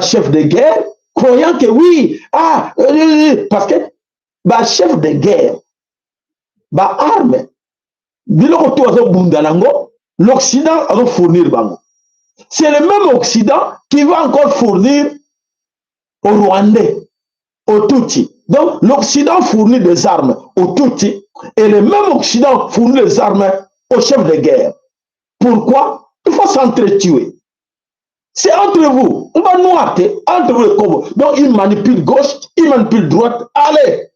chef de guerre, croyant que oui, parce que chef de guerre, arme, l'Occident va fournir bango. C'est le même Occident qui va encore fournir aux Rwandais, aux Tutsis. Donc, l'Occident fournit des armes aux Tutsis et le même Occident fournit des armes aux chefs de guerre. Pourquoi? faut s'entretuer. C'est entre vous. On va noiter entre vous les Congo. Donc, ils manipulent gauche, ils manipulent droite. Allez.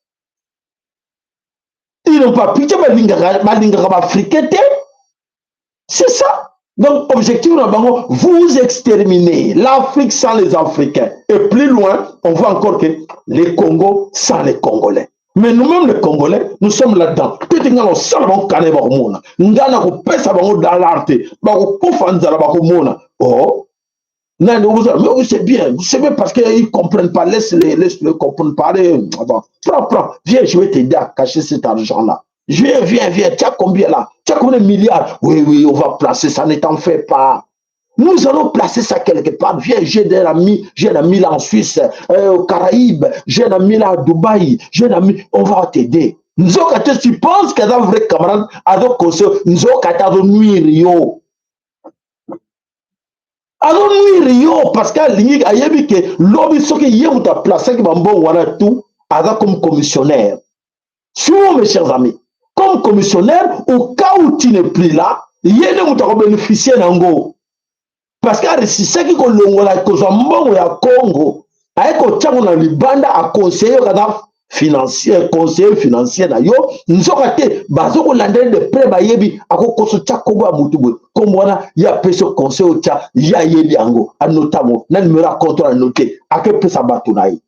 Ils n'ont pas pitié, africain. C'est ça. Donc, objectif, vous exterminez l'Afrique sans les Africains. Et plus loin, on voit encore que les Congos sans les Congolais. Mais nous-mêmes, les Congolais, nous sommes là-dedans. Tout le monde sait que nous sommes dans l'art. Oh, mais c'est bien parce qu'ils ne comprennent pas. Laisse-le comprendre. Prends. Viens, je vais t'aider à cacher cet argent-là. Viens. Tu as combien là? Tu as combien de milliards? Oui, on va placer ça, ne t'en fais pas. Nous allons placer ça quelque part. Viens, j'ai un ami là en Suisse, aux Caraïbes, j'ai un ami là à Dubaï, on va t'aider. Nous avons tu penses qu'il y a un vrai camarade, alors qu'on se, nous avons nuire. Alors nuire, parce qu'à l'inique, il y a vu que l'homme, ce qui y a placé, qui va voilà tout, comme commissionnaire. Souvent, mes chers amis, comme commissionnaire, au cas où tu n'es plus là, il y a des bénéficiaires d'Ango. Parce que si c'est qui kolongola kozwa mbongo ya Congo, aiko tsango na libanda a conseiller kada conseiller financier na yo, nzoka te bazo ko landele de près ba yebi ako koso tsa Congo a mutubu. Comme wana ya peso conseiller tsa ya yebi ango, notamment na numéro à compte à noter, à que pesa batunaï.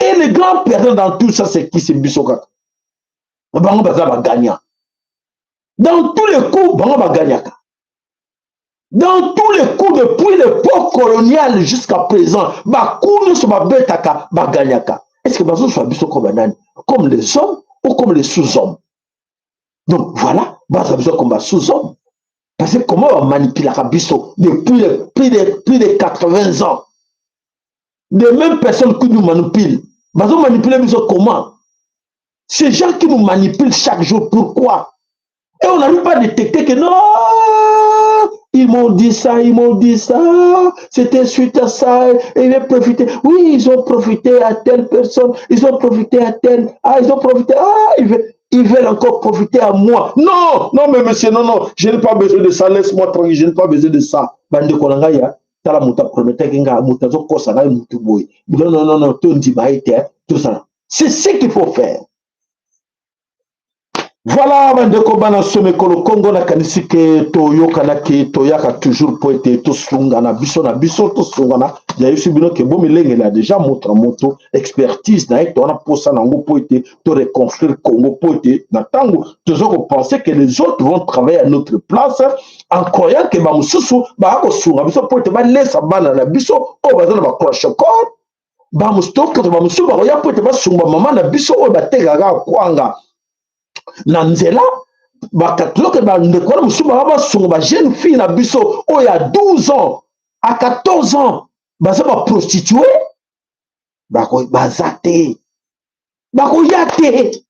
Et les grands perdants dans tout ça c'est qui, c'est Bisoka. Bango baza ba gagnant. Dans tous les coups, bango ba gagnaka. Dans tous les coups depuis l'époque coloniale jusqu'à présent, est-ce que Bazo soit biso comme les hommes ou comme les sous-hommes? Donc voilà, Bazo comme sous-hommes. Parce que comment on manipule la biso depuis plus de 80 ans? Les mêmes personnes qui nous manipulent. Bazo manipule biso comment? Ces gens qui nous manipulent chaque jour, pourquoi? Et on n'arrive pas à détecter que non, ils m'ont dit ça, c'était suite à ça, et ils ont profité. Oui, ils ont profité à telle personne, ils ont profité à telle, ils veulent encore profiter à moi. Non, mais monsieur, non, je n'ai pas besoin de ça, laisse-moi tranquille, je n'ai pas besoin de ça. Bande Kolangaya, tala muta promettait qu'il y a muta zo kosa na mutu boy. Non, tout ça. C'est ce qu'il faut faire. Voilà, bandeko bana somekolo Congo na kanisi ke toyoka na ke toyaka toujours pour être tous lungana biso tous lungana ya yusi bino ke bo milenge la déjà moto expertise na to na posa na ngo pour être to reconstruire Congo pour être na tango toujours penser que les autres vont travailler à notre place en croyant que ba mususu ba ko sunga biso pour être ba laisser bana na biso o ba na ba croche corps ba mustoka ba mususu ba ya pour être ba sunga mama na biso o ba tegaga kwanga. Nanzela, bakatloke ba ndekora musuba ba sunga ba jeune fille na biso o ya 12 ans à 14 ans baza ba prostituée bako bazate bako yate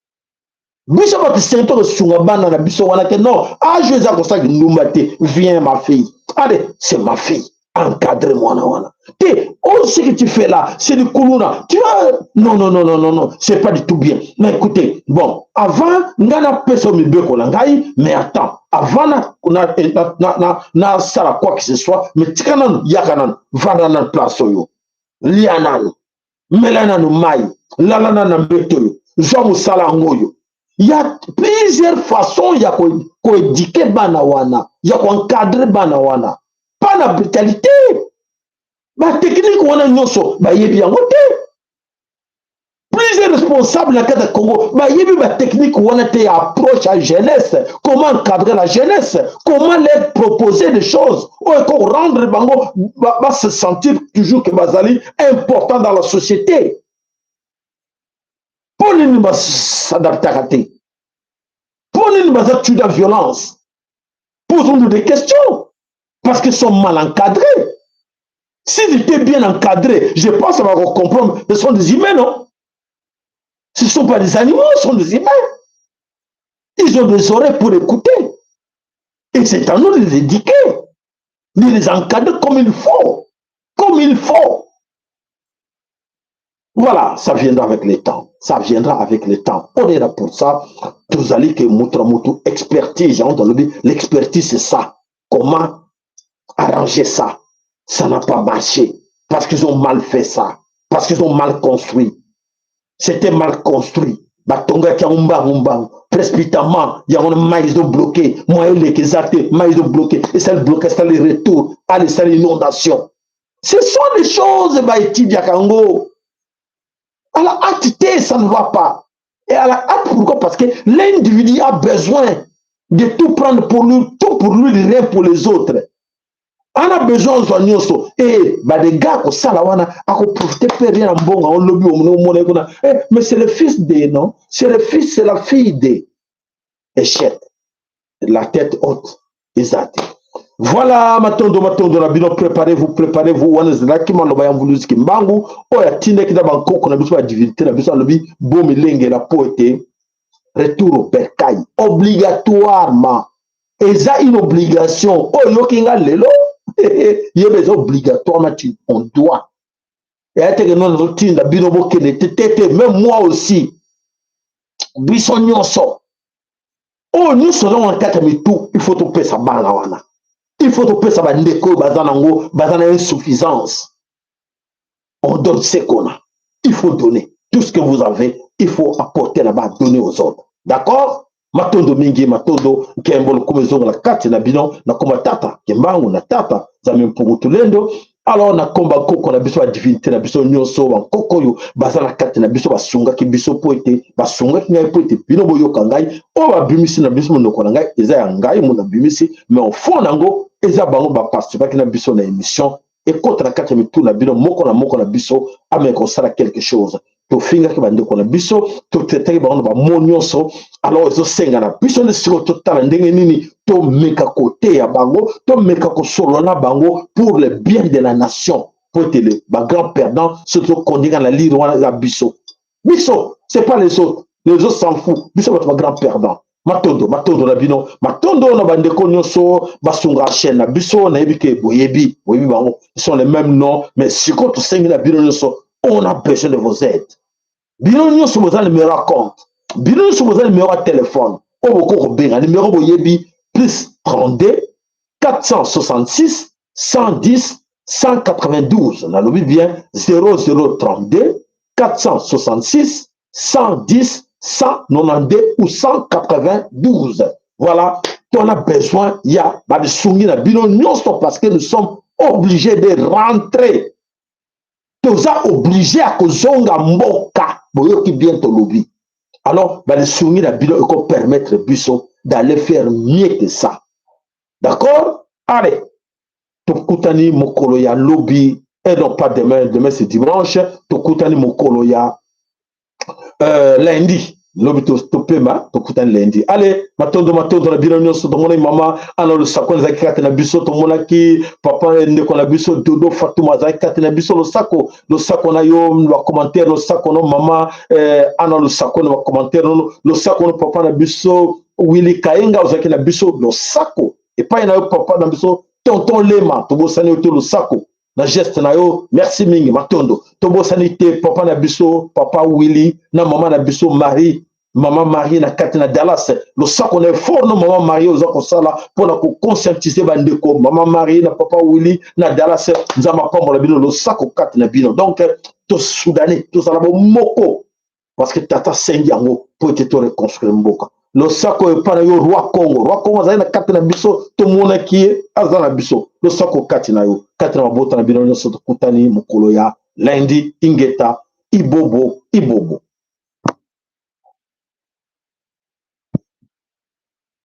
biso ba tsento sunga bana na biso wana ke non je za ko sa ndumate viens ma fille allez c'est ma fille encadre-moi wana ce que tu fais là, c'est du koulouna. Tu vois, non, c'est pas du tout bien. Mais écoutez, bon, avant, ngana peso mi beko langai, mais attends, avant na sala quoi que ce soit, mais tikanan yakanan, vananan place yo, lianan, melanan mai, lalanan mbeto yo, zomu sala ngoyo. Il y a plusieurs façons ya ko éduquer bana wana, ya ko encadrer bana wana. Pas la brutalité. La technique on a nyonso ba yebi yango te. Plusieurs responsables na kata Congo ba yebi ba technique on a te approche à jeunesse, comment encadrer la jeunesse, comment leur proposer des choses ou encore rendre bango va se sentir toujours que bazali important dans la société. Pour ne pas s'adapter, pour ne pas être de violence, posons-nous des questions parce qu'ils sont mal encadrés. S'ils étaient bien encadrés, je pense qu'on va comprendre. Ce sont des humains, non? Ce ne sont pas des animaux, ce sont des humains. Ils ont des oreilles pour écouter. Et c'est à nous de les éduquer, de les encadrer comme il faut. Comme il faut. Voilà, ça viendra avec le temps. Ça viendra avec le temps. On est là pour ça. Vous allez que expertise. L'expertise, c'est ça. Comment arranger ça. Ça n'a pas marché. Parce qu'ils ont mal fait ça. Parce qu'ils ont mal construit. C'était mal construit. Batonga qui a un précipitamment, il y a un maïs bloqué. Moi, il est exacté, maïs bloqué. Et ça le bloqué, ça le retour. Allez, ça l'inondation. Ce sont des choses, Baïti Diakango. À la hâte, ça ne va pas. Et à la hâte, pourquoi? Parce que l'individu a besoin de tout prendre pour lui, tout pour lui, rien pour les autres. On a besoin de soignoso. Et des gars comme ça, on a profité de rien en bon, on lobby, mais c'est le fils des, non? C'est le fils, c'est la fille des. Échec. La tête haute. Exact. Voilà, matondo, la bino, préparez-vous, on est là qui m'a l'obéi en voulu, qui m'bangu, oh, ya tine qui d'abord, qu'on a besoin de divinité, la besoin de lobby, bon, milenge, la poété, retour au bercail, obligatoirement. Et ça, une obligation. Oh, yo, qui nga lelo, il y a des obligatoirement, on doit. Et à tel que nous, la bino, même moi aussi, bisson nyonso. Oh, nous sommes en 4 tout, il faut tout payer sa balle. Il faut tout payer sa balle, bazana insuffisance. On donne ce qu'on a. Il faut donner. Tout ce que vous avez, il faut apporter là-bas, donner aux autres. D'accord? Matondo mingi, matondo, kembolo kumezo la kati na bino, na komba tata, kembangu na tata, za mimpungu tulendo. Alors na komba koko na biso la divinité na biso nyonso wa koko yo baza na kati na biso basunga ki biso poete basunga ki ngai poete bino boyo kangai o ba bimisi na biso monoko na ngai eza ya ngai mo na bimisi mais au fond nango eza bango ba participer ki na biso na émission et contre la kati mitu na bino moko na biso ame ko sala quelque chose to finga ki bande ko na biso to traiter bango ba monyoso alors zo senga na biso ne siko total ndenge nini to meka côté ya bango to meka ko solo na bango pour le bien de la nation pour être le grand perdant surtout qu'on dit dans la lire la biso c'est pas les autres s'en foutent biso va grand perdant matondo la bino matondo na bande ko nyoso basunga chaîne na biso na ebike boyebi bango ils sont les mêmes noms mais siko to senga na bino nyoso on a besoin de vos aides bino nyoso vous allez me raconter bino nyoso vous allez numéro de téléphone o boko benga numéro boyebi plus 32 466 110 192. On a le bien 0032 466 110 192 ou 192. Voilà, on a besoin, il y a des soumis parce que nous sommes obligés de rentrer. Nous sommes obligés à kozonga mboka. Boyoki bien to lobby. Alors, les soumis permettre biso d'aller faire mieux que ça. D'accord? Allez, Tokutani Mokoloya lobby, et non pas demain, demain c'est dimanche, Tokutani Mokoloya lundi, lobby Topema, Tokutani lundi. Allez, matondo la bilanyo so tomona mama, ana le sako za kate na biso tomona ki papa ndeko na biso dodo Fatuma za kate na biso le sako na yo le commentaire le sako no mama ana le sako no commentaire le sako no papa na biso Willy Kaenga ozaki na biso le sako et pas na yo papa na biso tonton Lema tobosani to le sako na geste na yo merci mingi matondo tobosani te papa na biso papa Willy na mama na biso Maman Marie na kati na Dallas le sako na fort no maman Marie ozako sala pour na ko conscientiser bandeko maman Marie na papa Willy na Dallas nzama pambo la bino le sako kati na bino donc to soudanais to sala moko parce que tata sengi yango pour te reconstruire mboka le sako e pana yo roi Congo za na kati na biso to mona ki azana biso le sako kati na yo kati na mabota na bino so to kutani mokolo ya lundi ingeta ibobo